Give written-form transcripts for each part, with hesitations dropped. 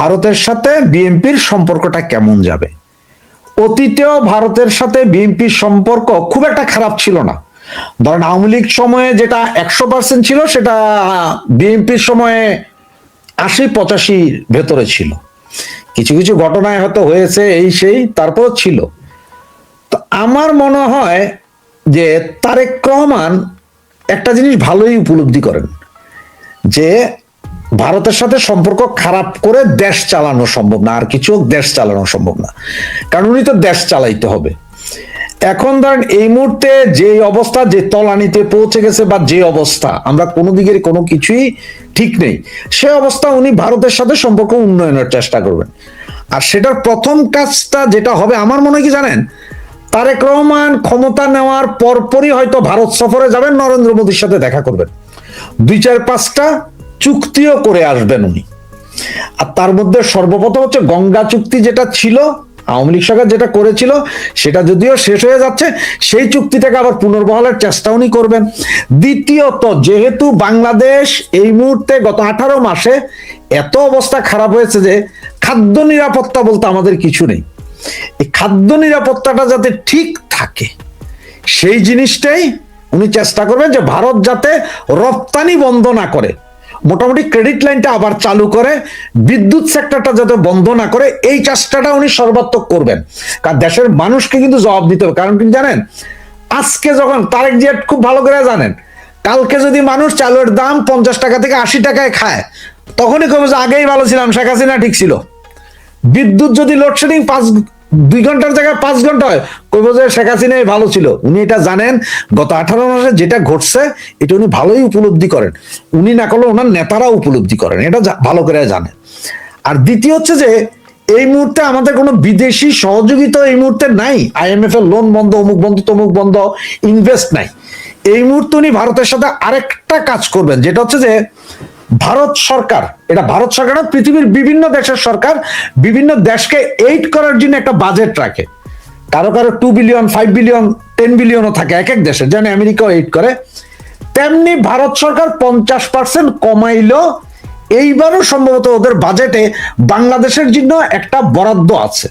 ভারতের সাথে বিএনপির সম্পর্কটা কেমন যাবে। অতীতেও ভারতের সাথে বিএনপির সম্পর্ক খুব একটা খারাপ ছিল না। ধরেন আওয়ামী লীগ সময়ে যেটা 100% ছিল, সেটা বিএনপির সময়ে 80-85 ভেতরে ছিল। কিছু কিছু ঘটনায় হয়তো হয়েছে এই সেই, তারপর ছিল। তো আমার মনে হয় যে তারেক রহমান একটা জিনিস ভালোই উপলব্ধি করেন, যে ভারতের সাথে সম্পর্ক খারাপ করে দেশ চালানো সম্ভব না, আর কিছু দেশ চালানো সম্ভব না, কারণ উনি তো দেশ চালাইতে হবে। এখন ধরেন এই মুহূর্তে যে অবস্থা, যে তলানিতে পৌঁছে গেছে, বা যে অবস্থা, আমরা কোনো দিকের কোনো কিছুই ঠিক নেই, সে অবস্থা উনি ভারতের সাথে সম্পর্ক উন্নয়নের চেষ্টা করবেন। আর সেটার প্রথম কাজটা যেটা হবে আমার মনে হয় কি জানেন, তারেক রহমান ক্ষমতা নেওয়ার পরপরই হয়তো ভারত সফরে যাবেন, নরেন্দ্র মোদীর সাথে দেখা করবেন, 2-4-5টা চুক্তিও করে আসবেন উনি। আর তার মধ্যে সর্বপ্রথম হচ্ছে গঙ্গা চুক্তি, যেটা ছিল আওয়ামী লীগ সরকার যেটা করেছিল, সেটা যদিও শেষ হয়ে যাচ্ছে, সেই চুক্তিটাকে আবার পুনর্বহালের চেষ্টা উনি করবেন। দ্বিতীয়ত, যেহেতু বাংলাদেশ এই মুহূর্তে গত 18 মাসে এত অবস্থা খারাপ হয়েছে যে খাদ্য নিরাপত্তা বলতে আমাদের কিছু নেই, এই খাদ্য নিরাপত্তাটা যাতে ঠিক থাকে সেই জিনিসটাই উনি চেষ্টা করবেন, যে ভারত যাতে রপ্তানি বন্ধ না করে, মোটামুটি ক্রেডিট লাইনটা আবার চালু করে, বিদ্যুৎ সেক্টরটা যাতে বন্ধ না করে, এই চেষ্টাটা উনি সর্বাত্মক করবেন। কারণ দেশের মানুষকে কিন্তু জবাব দিতে হবে। কারণ কি জানেন, আজকে যখন তারেক জিয়া খুব ভালো করে জানেন, কালকে যদি মানুষ চালের দাম 50 টাকা থেকে 80 টাকায় খায়, তখনই কবে যে আগেই ভালো ছিলাম, শেখ হাসিনা ঠিক ছিল। বিদ্যুৎ যদি লোডশেডিং 2 ঘন্টার জায়গায় 5 ঘন্টা হয়, কইব যে শেখ হাসিনাই ভালো ছিল। উনি এটা জানেন, গত 18 মাসে যেটা ঘটছে এটা উনি ভালোই উপলব্ধি করেন। উনি না করলে ওনার নেতারা উপলব্ধি করেন, এটা ভালো করে জানেন। আর দ্বিতীয় হচ্ছে যে এই মুহূর্তে আমাদের কোনো বিদেশি সহযোগিতা এই মুহূর্তে নাই। IMF এর লোন বন্ধ, অমুক বন্ধ, তমুক বন্ধ, ইনভেস্ট নাই। এই মুহূর্তে উনি ভারতের সাথে আরেকটা কাজ করবেন, যেটা হচ্ছে যে ভারত সরকার, এটা ভারত সরকার না, পৃথিবীর বিভিন্ন দেশের সরকার বিভিন্ন দেশকে এইড করার জন্য একটা বাজেট রাখে। কারো কারো 2 বিলিয়ন, 5 বিলিয়ন, 10 বিলিয়নও থাকে এক এক দেশে, যেন আমেরিকাও এইড করে। তেমনি ভারত সরকার 50% কমাইলো। এইবারও সম্ভবত ওদের বাজেটে বাংলাদেশের জন্য একটা বরাদ্দ আছে।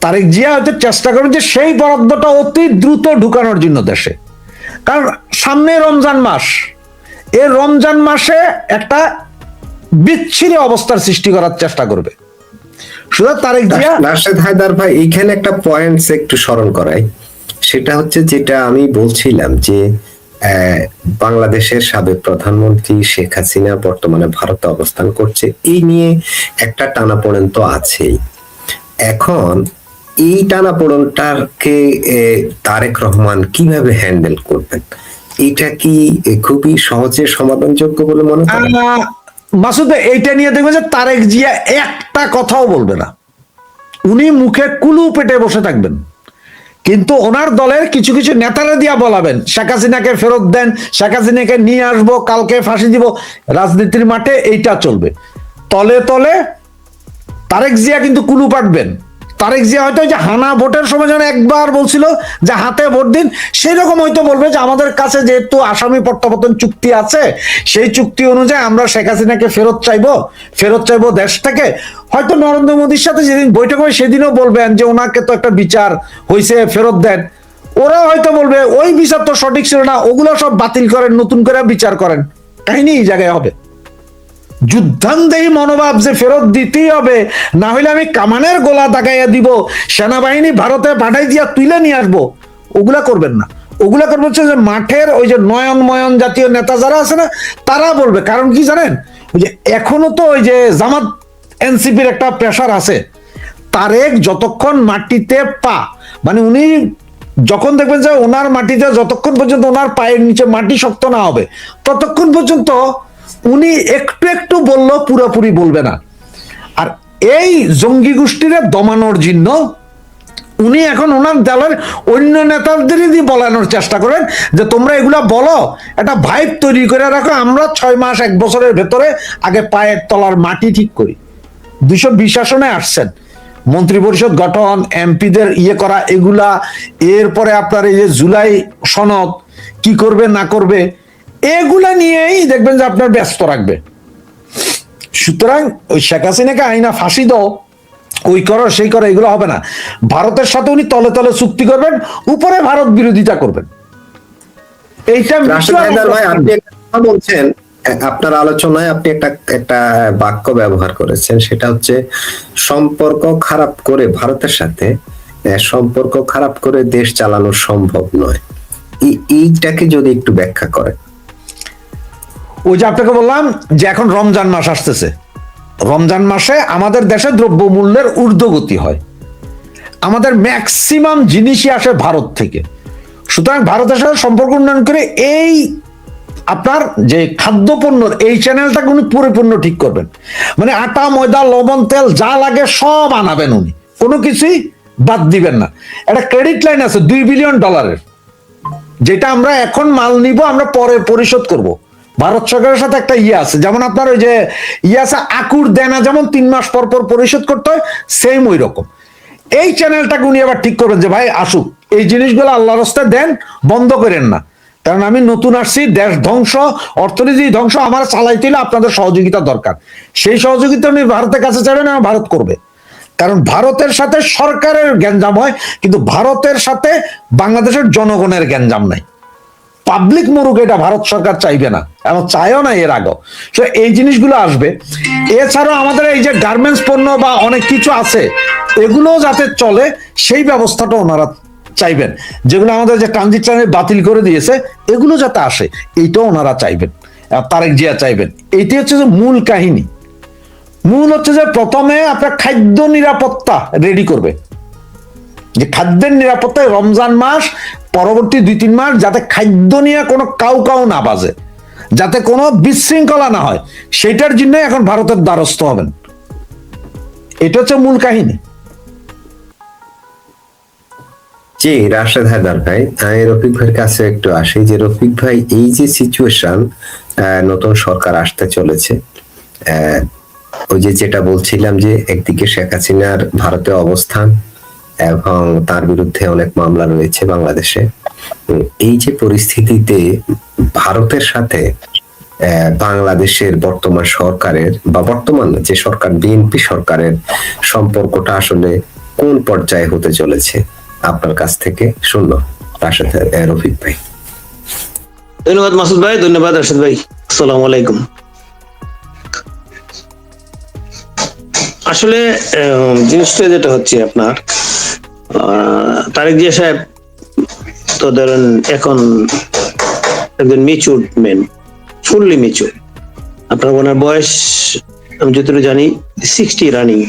তারেক জিয়া হয়তো চেষ্টা করবেন যে সেই বরাদ্দটা অতি দ্রুত ঢুকানোর জন্য দেশে। কারণ সামনে রমজান মাস, এই রমজান মাসে একটা বিচ্ছিরি অবস্থার সৃষ্টি করার চেষ্টা করবে। সুতরাং তারেক জিয়া রাশেদ হায়দার ভাই, এইখানে একটা পয়েন্টস একটু স্মরণ করাই, সেটা হচ্ছে যেটা আমি বলছিলাম যে বাংলাদেশের সাবেক প্রধানমন্ত্রী শেখ হাসিনা বর্তমানে ভারতে অবস্থান করছে, এই নিয়ে একটা টানাপোড়েন তো আছেই। এখন এই টানাপোড়েনটাকে তারেক রহমান কিভাবে হ্যান্ডেল করবেন, এটা কি খুবই সহজে সমাধানযোগ্য বলে মনে করেন? মাসুদ, এইটা নিয়ে দেখবেন যে তারেক জিয়া একটা কথাও বলবে না, উনি মুখে কুলু পেটে বসে থাকবেন। কিন্তু ওনার দলের কিছু কিছু নেতারা দিয়া বলাবেন, শেখ হাসিনাকে ফেরত দেন, শেখ হাসিনাকে নিয়ে আসবো, কালকে ফাঁসি দিব। রাজনীতির মাঠে এইটা চলবে। তলে তলে তারেক জিয়া কিন্তু কুলু পাটবেন। তারেক জিয়া হয়তো যে হানা ভোটের সময় যেন একবার বলছিল যে হাতে ভোট দিন, সেই রকম হয়তো বলবে যে আমাদের কাছে যেহেতু আসামি প্রত্যাবর্তন চুক্তি আছে, সেই চুক্তি অনুযায়ী আমরা শেখ হাসিনাকে ফেরত চাইবো দেশ থেকে। হয়তো নরেন্দ্র মোদীর সাথে যেদিন বৈঠক হয় সেদিনও বলবেন যে ওনাকে তো একটা বিচার হয়েছে, ফেরত দেন। ওরা হয়তো বলবে ওই বিচার তো সঠিক ছিল না, ওগুলো সব বাতিল করেন, নতুন করে বিচার করেন। কাহিনী এই জায়গায় হবে যুদ্ধান্দেহী মনোভাব, যে ফেরত দিতেই হবে, না হলে আমি কামানের গোলা দাগাইয়া দিব, সেনাবাহিনী ভারতে পাঠাই দিয়া তুলে নিয়ে আসবো। ওগুলা করবেন না। ওগুলা করবে হচ্ছে যে মাঠের ওই যে নয়ন জাতীয় নেতা যারা আছে না, তারা বলবে। কারণ কি জানেন, ওই যে এখনো তো ওই যে জামাত এনসিপির একটা প্রেশার আছে। তারেক যতক্ষণ মাটিতে পা, মানে উনি যখন দেখবেন যে ওনার মাটিতে যতক্ষণ পর্যন্ত ওনার পায়ের নিচে মাটি শক্ত না হবে, ততক্ষণ পর্যন্ত উনি একটু একটু বললেও পুরোপুরি বলবে না। আর এই জঙ্গি গোষ্ঠীরে দমানোর জন্য উনি এখন ওনার দলের অন্য নেতাদেরই বলানোর চেষ্টা করেন যে তোমরা এগুলা বলো, একটা ভাইব তৈরি করে রাখো, আমরা 6 মাস 1 বছরের ভেতরে আগে পায়ের তলার মাটি ঠিক করি। 220 আসনে আসছেন, মন্ত্রী পরিষদ গঠন, এমপিদের করা, এগুলা, এরপরে আপনার এই যে জুলাই সনদ কি করবে না করবে, এগুলা নিয়েই দেখবেন যে আপনার ব্যস্ত রাখবে। সুতরাং ওই শেখ হাসিনাকে আইনা ফাঁসি দাও, ওই করো সেই করো, এগুলো হবে না। ভারতের সাথে উনি তলে তলে চুক্তি করবেন, উপরে ভারত বিরোধিতা করবেন। এইটা রাশেদ হায়দার ভাই, আপনি একটা কথা বলছেন, আপনার আলোচনায় আপনি একটা বাক্য ব্যবহার করেছেন, সেটা হচ্ছে সম্পর্ক খারাপ করে ভারতের সাথে সম্পর্ক খারাপ করে দেশ চালানো সম্ভব নয়। এইটাকে যদি একটু ব্যাখ্যা করেন। ওই যে আপনাকে বললাম যে এখন রমজান মাস আসতেছে, রমজান মাসে আমাদের দেশে দ্রব্যমূল্যের ঊর্ধ্বগতি হয়, আমাদের ম্যাক্সিমাম জিনিসই আসে ভারত থেকে। সুতরাং ভারতের সাথে সম্পর্ক উন্নয়ন করে এই আপনার যে খাদ্যপণ্যর এই চ্যানেলটাকে উনি পরিপূর্ণ ঠিক করবেন। মানে আটা, ময়দা, লবণ, তেল যা লাগে সব আনাবেন উনি, কোনো কিছুই বাদ দিবেন না। একটা ক্রেডিট লাইন আছে $2 বিলিয়ন, যেটা আমরা এখন মাল নিব, আমরা পরে পরিশোধ করব। ভারত সরকারের সাথে একটা ইয়ে আছে, যেমন আপনার ওই যে ইয়ে আছে আকুর দেনা, যেমন 3 মাস পর পর পরিশোধ করতে হয়, সেম ওই রকম। এই চ্যানেলটাকে উনি আবার ঠিক করবেন যে ভাই আসুক, এই জিনিসগুলো আল্লাহর রাস্তায় দেন, বন্ধ করেন না। কারণ আমি নতুন আসছি, দেশ ধ্বংস, অর্থনীতি ধ্বংস, আমার চালাইতে হলে আপনাদের সহযোগিতা দরকার। সেই সহযোগিতা উনি ভারতের কাছে চাইবেন এবং ভারত করবে। কারণ ভারতের সাথে সরকারের গ্যাঞ্জাম হয়, কিন্তু ভারতের সাথে বাংলাদেশের জনগণের গ্যাঞ্জাম নাই। পাবলিক মরুক, এটা ভারত সরকার চাইবে না এবং চায়ও না এর আগেও। এই জিনিসগুলো আসবে। এছাড়াও আমাদের এই যে গার্মেন্টস পণ্য বা অনেক কিছু আছে, এগুলো যাতে চলে সেই ব্যবস্থাটা ওনারা চাইবেন। যেগুলো আমাদের যে ট্রানজিট চ্যানেল বাতিল করে দিয়েছে, এগুলো যাতে আসে, এইটাও ওনারা চাইবেন, তারেক জিয়া চাইবেন। এইটি হচ্ছে যে মূল কাহিনী। মূল হচ্ছে যে প্রথমে আপনার খাদ্য নিরাপত্তা রেডি করবে, যে খাদ্যের নিরাপত্তায় রমজান মাস পরবর্তী 2-3 মাস যাতে খাদ্য নিয়ে কোনো কাউ না বাজে, যাতে কোনো বিশৃঙ্খলা না হয়, সেটার জন্য এখন ভারতের দ্বারস্থ হবেন। এটা হচ্ছে মূল কাহিনী। জি রাশেদ হায়দার ভাই, আমি রফিক ভাইয়ের কাছে একটু আসি। যে রফিক ভাই, এই যে সিচুয়েশন, নতুন সরকার আসতে চলেছে, ওই যে যেটা বলছিলাম যে একদিকে শেখ হাসিনার ভারতে অবস্থান এবং তার বিরুদ্ধে অনেক মামলা রয়েছে বাংলাদেশে, এই যে পরিস্থিতিতে ভারতের সাথে বাংলাদেশের বর্তমান সরকারের বা বর্তমান যে সরকার বিএনপি সরকারের সম্পর্কটা আসলে কোন পর্যায়ে হতে চলেছে আপনার কাছ থেকে শুনলো রাশেদ রফিক ভাই। ধন্যবাদ মাসুদ ভাই, ধন্যবাদ রাশেদ ভাই। আসসালামু আলাইকুম। আসলে জিনিসটা যেটা হচ্ছে আপনার তারেক জিয়া সাহেব তো ধরেন এখন একজন মেচুর ম্যান, ফুললি মেচুর। আপনার ওনার বয়স আমি যতটুকু জানি 60 রানিং।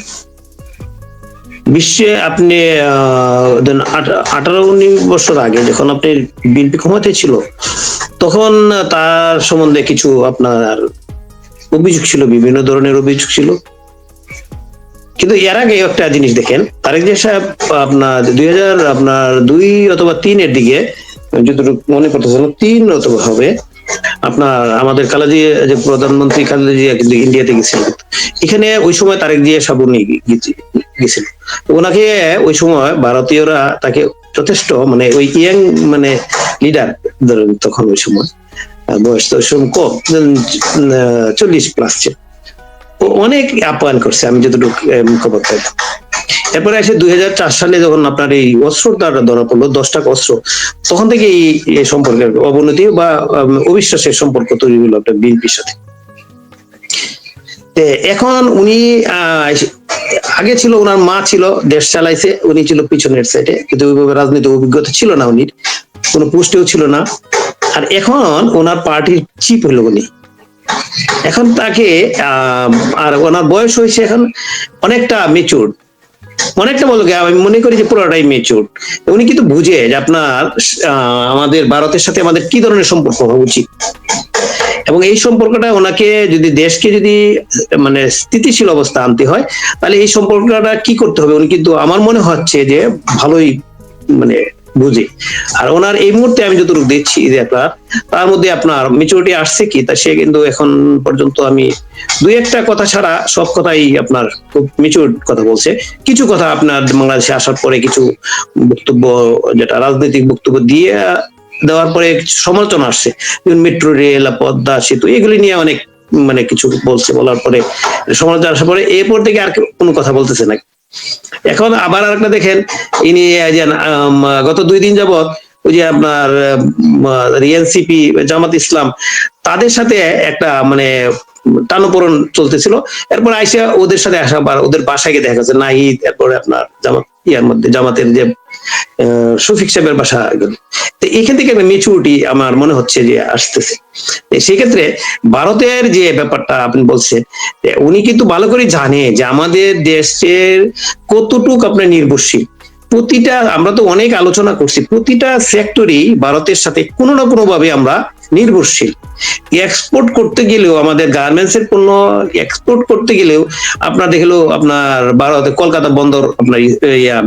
বিশ্বে আপনি 18-19 বছর আগে যখন আপনি বিএনপি ক্ষমতায় ছিল, তখন তার সম্বন্ধে কিছু আপনার অভিযোগ ছিল, বিভিন্ন ধরনের অভিযোগ ছিল। কিন্তু এর আগে একটা জিনিস দেখেন, তারেক জিয়া সাহেব আপনার 2002 অথবা 3 এর দিকে, যতটুকু মনে করতেছে 3 অথবা হবে, আপনার আমাদের খালেদা জিয়া যে প্রধানমন্ত্রী খালেদা জিয়া কিন্তু ইন্ডিয়াতে গেছিলেন। এখানে ওই সময় তারেক জিয়া সাহেব গেছিল। ওনাকে ওই সময় ভারতীয়রা তাকে যথেষ্ট মানে ওই ইয়াং মানে লিডার ধরেন, তখন ওই সময় বয়স তো কম, 40+ ছিল, অনেক আপ্যায়ন করছে আমি যতটুকু খবর পাই। এরপরে এসে 2004 সালে যখন আপনার এই অস্ত্র ধরা পড়লো, 10 টাকা অস্ত্র, তখন থেকে এই সম্পর্কের অবনতি বা অবিশ্বাসের সম্পর্ক তৈরি হলো আপনার বিএনপির সাথে। এখন উনি আগে ছিল, ওনার মা ছিল, দেশ চালাইছে, উনি ছিল পিছনের সাইডে, কিন্তু ওইভাবে রাজনৈতিক অভিজ্ঞতা ছিল না, উনি কোনো পোস্টেও ছিল না। আর এখন ওনার পার্টির চিফ হলো উনি। এখন তাকে আর ওনার বয়স হয়েছে এখন অনেকটা মেচুর, অনেকটা বলতে আমি মনে করি যে পুরোটাই মেচুর। উনি কিন্তু বুঝে যে আপনার আমাদের ভারতের সাথে আমাদের কি ধরনের সম্পর্ক হওয়া উচিত, এবং এই সম্পর্কটা ওনাকে যদি দেশকে যদি মানে স্থিতিশীল অবস্থা আনতে হয়, তাহলে এই সম্পর্কটা কি করতে হবে উনি কিন্তু আমার মনে হচ্ছে যে ভালোই মানে বুঝে। আর ওনার এই মুহূর্তে আমি যতটুকু দেখছি যে আপনার তার মধ্যে আপনার ম্যাচুরিটি আসছে কি, তা সে কিন্তু এখন পর্যন্ত আমি 2-1টা কথা ছাড়া সব কথাই আপনার খুব ম্যাচুর কথা বলছে। কিছু কথা আপনার বাংলাদেশে আসার পরে কিছু বক্তব্য, যেটা রাজনৈতিক বক্তব্য দেওয়ার পরে সমালোচনা আসছে, যেমন মেট্রো রেল, পদ্মা সেতু, এগুলি নিয়ে অনেক মানে কিছু বলছে, বলার পরে সমালোচনা আসার পরে এরপর থেকে আর কোনো কথা বলতেছে না। এখন আবার আরেকটা দেখেন, ইনি যে গত 2 দিন যাবত ওই যে আপনার এনসিপি জামাত ইসলাম তাদের সাথে একটা মানে টানাপোড়েন চলতেছিল, এরপর আইসা ওদের সাথে আসা বা ওদের বাসায় গিয়ে দেখা যাচ্ছে নাহিদ, এরপরে আপনার জামাত ইয়ার মধ্যে জামাতের যে শফিক সাহেবের বাসা গেল। তো এখান থেকে একটা ম্যাচুরিটি আমার মনে হচ্ছে যে আসতেছে। সেক্ষেত্রে ভারতের যে ব্যাপারটা আপনি বলছেন, উনি কিন্তু ভালো করে জানে যে আমাদের দেশের কতটুক আপনার নির্ভরশীল। প্রতিটা, আমরা তো অনেক আলোচনা করছি, প্রতিটা সেক্টরই ভারতের সাথে কোনো না কোনো ভাবে আমরা নির্ভরশীল। এক্সপোর্ট করতে গেলেও, আমাদের গার্মেন্টস এর পণ্য এক্সপোর্ট করতে গেলেও আপনার দেখলো আপনার ভারতে কলকাতা বন্দর আপনার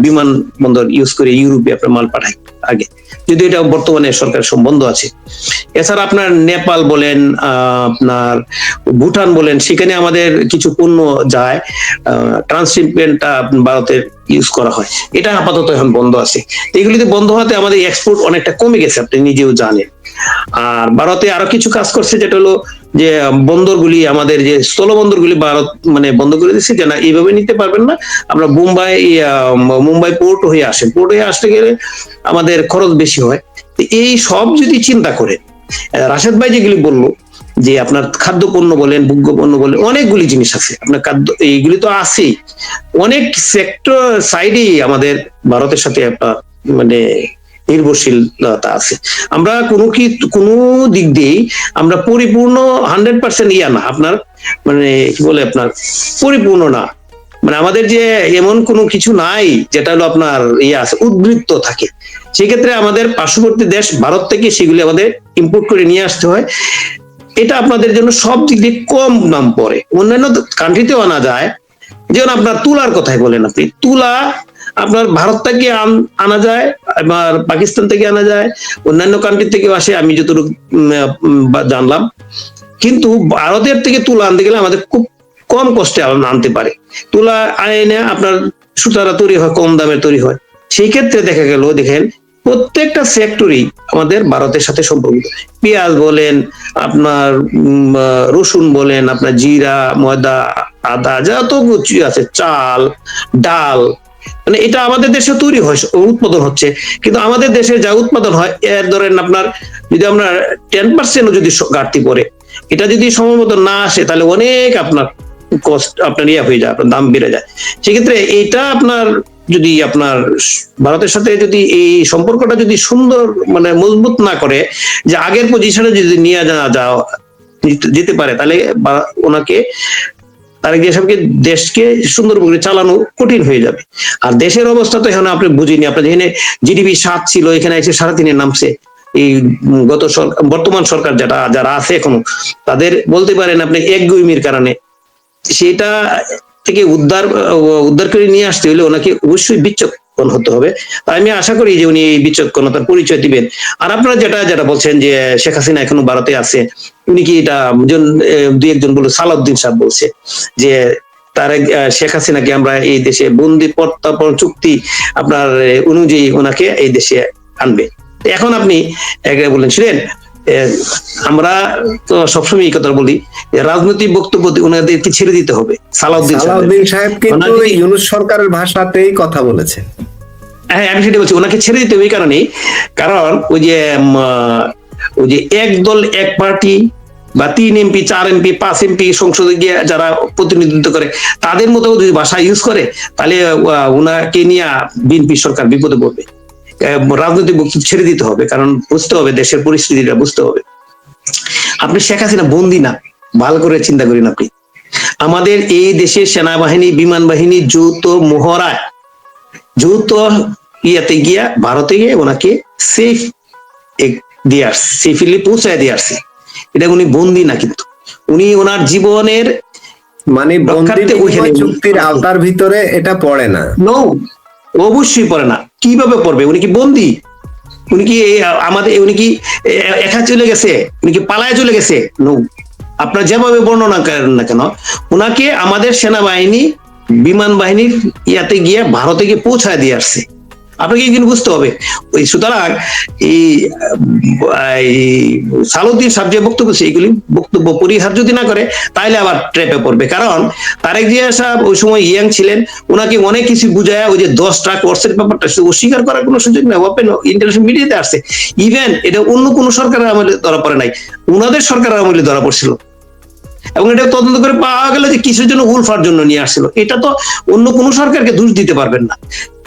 বিমান বন্দর ইউজ করে ইউরোপে আপনার মাল পাঠায় আগে, যদি এটা বর্তমানে সরকার বন্ধ আছে। এছাড়া আপনার নেপাল বলেন, আপনার ভুটান বলেন, সেখানে আমাদের কিছু পণ্য যায়, ট্রান্সশিপমেন্টটা ভারতের ইউজ করা হয়, এটা আপাতত এখন বন্ধ আছে। এগুলিতে বন্ধ হওয়াতে আমাদের এক্সপোর্ট অনেকটা কমে গেছে, আপনি নিজেও জানেন। আর ভারতে আরো কিছু কাজ করছে, যেটা হলো যে বন্দরগুলি, আমাদের যে স্থল বন্দরগুলি ভারত মানে বন্ধ করে দিচ্ছে, যে না এইভাবে নিতে পারবেন না, আমরা মুম্বাই পোর্ট হয়ে আসেন, পোর্ট হয়ে আসতে গেলে আমাদের খরচ বেশি হয়। এই সব যদি চিন্তা করে রাশেদ ভাই যেগুলি বললো যে আপনার খাদ্য পণ্য বলেন, ভোগ্য পণ্য বলেন, অনেকগুলি জিনিস আছে আপনার খাদ্য, এইগুলি তো আছেই, অনেক সেক্টর সাইডেই আমাদের ভারতের সাথে একটা মানে নির্ভরশীলতা আছে। আমরা কোনো দিক দিয়েই আমরা পরিপূর্ণ 100% ইয়া না, আপনার মানে কি বলে আপনার পরিপূর্ণ না, মানে আমাদের যে এমন কোনো কিছু নাই যেটা হলো আপনার ইয়ে আছে, উদ্বৃত্ত থাকে। সেক্ষেত্রে আমাদের পার্শ্ববর্তী দেশ ভারত থেকে সেগুলি আমাদের ইম্পোর্ট করে নিয়ে আসতে হয়। এটা আপনাদের জন্য সব দিক দিয়ে কম দাম পড়ে, অন্যান্য কান্ট্রিতেও আনা যায়। যেমন আপনার তুলার কথাই বলেন, আপনি তুলা আপনার ভারত থেকে আনা যায়, আবার পাকিস্তান থেকে আনা যায়, অন্যান্য কান্ট্রি থেকেও আসে, আমি যতটুকু জানলাম। কিন্তু ভারতের থেকে তুলা আনতে গেলে আমাদের খুব কম কষ্টে আনতে পারে। তুলা আনে আপনার সুতারা তৈরি হয়, কম দামে তৈরি হয়। সেই ক্ষেত্রে দেখা গেল, দেখেন প্রত্যেকটা সেক্টরই আমাদের ভারতের সাথে সম্পর্কিত। পেঁয়াজ বলেন, আপনার রসুন বলেন, আপনার জিরা, ময়দা, আদা, যত কিছু আছে, চাল, ডাল, মানে এটা আমাদের দেশে তৈরি হয়, উৎপাদন হচ্ছে। কিন্তু আমাদের দেশে যা উৎপাদন হয় এর ধরেন আপনার যদি আমরা 10% যদি ঘাটতি পড়ে, এটা যদি সময় মতো না আসে, তাহলে অনেক আপনার কস্ট আপনার ইয়া হয়ে যায়, আপনার দাম বেড়ে যায়। সেক্ষেত্রে এইটা আপনার যদি আপনার ভারতের সাথে যদি এই সম্পর্কটা যদি সুন্দর মানে মজবুত না করে, যে আগের পজিশনে যদি নিয়ে যাওয়া যেতে পারে, তাহলে ওনাকে তারেক জিয়া সাহেবকে দেশকে সুন্দর করে চালানো কঠিন হয়ে যাবে। আর দেশের অবস্থা তো এখন আপনি বুঝিনি, আপনার যেখানে জিডিপি 7 ছিল, এখানে এসে 3.5 নামছে। এই বর্তমান সরকার যারা আছে এখনো, তাদের বলতে পারেন আপনি একগুইমির কারণে, সেটা থেকে উদ্ধার করে নিয়ে আসতে হলে ওনাকে অবশ্যই বিচক্ষণ হতে হবে। আমি আশা করি যে উনি এই বিচক্ষণতার পরিচয় দিবেন। আর আপনারা যেটা বলছেন যে শেখ হাসিনা এখনো ভারতে আছে, উনি কি এটা দুই একজন বলে, সালাউদ্দিন সাহেব বলছে যে শেখ হাসিনাকে আমরা এই দেশে বন্দি প্রত্যার্পণ চুক্তি আপনার অনুযায়ী ওনাকে এই দেশে আনবে। এখন আপনি বললেন ছিলেন, আমরা তো সবসময় এই কথা বলি, রাজনৈতিক বক্তব্য ওনাদেরকে ছেড়ে দিতে হবে। সালাউদ্দিন সাহেব কিন্তু ইউনূস সরকারের ভাষাতেই কথা বলেছে। হ্যাঁ, আমি সেটা বলছি, ওনাকে ছেড়ে দিতে হবে এই কারণেই, কারণ ওই যে এক দল এক পার্টি বা 3 এমপি 4 এমপি 5 এমপি সংসদে গিয়ে যারা প্রতিনিধিত্ব করে, তাদের মতো যদি ভাষা ইউজ করে, তাহলে ওনাকে নিয়ে বিএনপি সরকার বিপদে পড়বে। রাজনৈতিক বক্তব্য ছেড়ে দিতে হবে, কারণ বুঝতে হবে দেশের পরিস্থিতিটা বুঝতে হবে। আপনি শেখ হাসিনা বন্দি না, ভালো করে চিন্তা করেন। আপনি আমাদের এই দেশের সেনাবাহিনী, বিমান বাহিনী যৌথ মহড়ায়, যৌথ ইয়াতে গিয়া ভারতে গিয়ে ওনাকে সেফ দিয়ে আসছে, সেফলি পৌঁছায় দিয়ে আসছে। এটা উনি বন্দি না, কিন্তু উনি ওনার জীবনের মানে চুক্তির আওতার ভিতরে এটা পড়ে না। অবশ্যই পড়ে না। কিভাবে পড়বে? উনি কি বন্দি? উনি কি উনি কি একা চলে গেছে? উনি কি পালায় চলে গেছে? নো। আপনার যেভাবে বর্ণনা করেন না কেন, ওনাকে আমাদের সেনাবাহিনী, বিমান বাহিনীর ইয়াতে গিয়ে ভারতে গিয়ে পৌঁছায় দিয়ে আসছে। আপনাকে কিন্তু বুঝতে হবে। ওই সুতরাং এই সালাউদ্দিন সাহেব যে বক্তব্য, সেইগুলি বক্তব্য পরিহার যদি না করে তাহলে আবার ট্র্যাপে পড়বে। কারণ তারেক জিয়া সাহেব ওই সময় ইয়াং ছিলেন, ওনাকে অনেক কিছু বুঝায় ওই যে 10টা কোর্সের ব্যাপারটা অস্বীকার করার কোনো সুযোগ নেই। ওপেন ইন্টারন্যাশনাল মিডিয়াতে আসছে। ইভেন এটা অন্য কোনো সরকারের আমলে ধরা পড়ে নাই, উনাদের সরকারের আমলে ধরা পড়ছিল, এবং এটা তদন্ত করে পাওয়া গেল যে কিছুর জন্য উলফার জন্য নিয়ে আসছিল। এটা তো অন্য কোনো সরকারকে দোষ দিতে পারবেন না।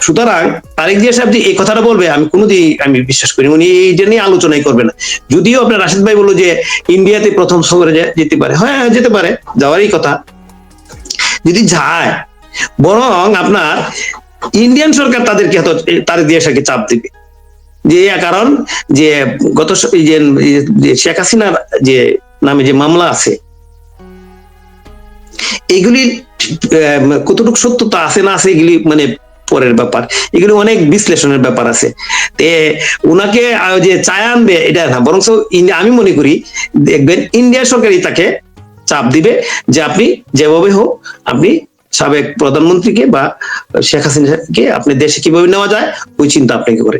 সুতরাং তারেক জিয়া সাহেব যে এই কথাটা বলবে আমি কোনোদিন আমি বিশ্বাস করি, উনি এইটা নিয়ে আলোচনাই করবে না। যদিও আপনার রাশিদ ভাই বললো যে ইন্ডিয়াতে প্রথম সফরে যেতে পারে, হ্যাঁ যেতে পারে, যাওয়ারই কথা যদি যায়, বরং আপনার ইন্ডিয়ান সরকার তাদেরকে তারেক জিয়া সাহেবকে চাপ দিবে। যে কারণ যে গত যে শেখ হাসিনার যে নামে যে মামলা আছে, এগুলি কতটুকু সত্যতা আছে না আছে এগুলি মানে পরের ব্যাপার, এগুলি অনেক বিশ্লেষণের ব্যাপার আছে। তে ওনাকে যে চায় আনবে এটা না, বরং আমি মনে করি দেখবেন ইন্ডিয়া সরকারই তাকে চাপ দিবে যে আপনি যেভাবে হোক আপনি সাবেক প্রধানমন্ত্রীকে বা শেখ হাসিনাকে আপনি দেশে কিভাবে নেওয়া যায় ওই চিন্তা আপনাকে করে।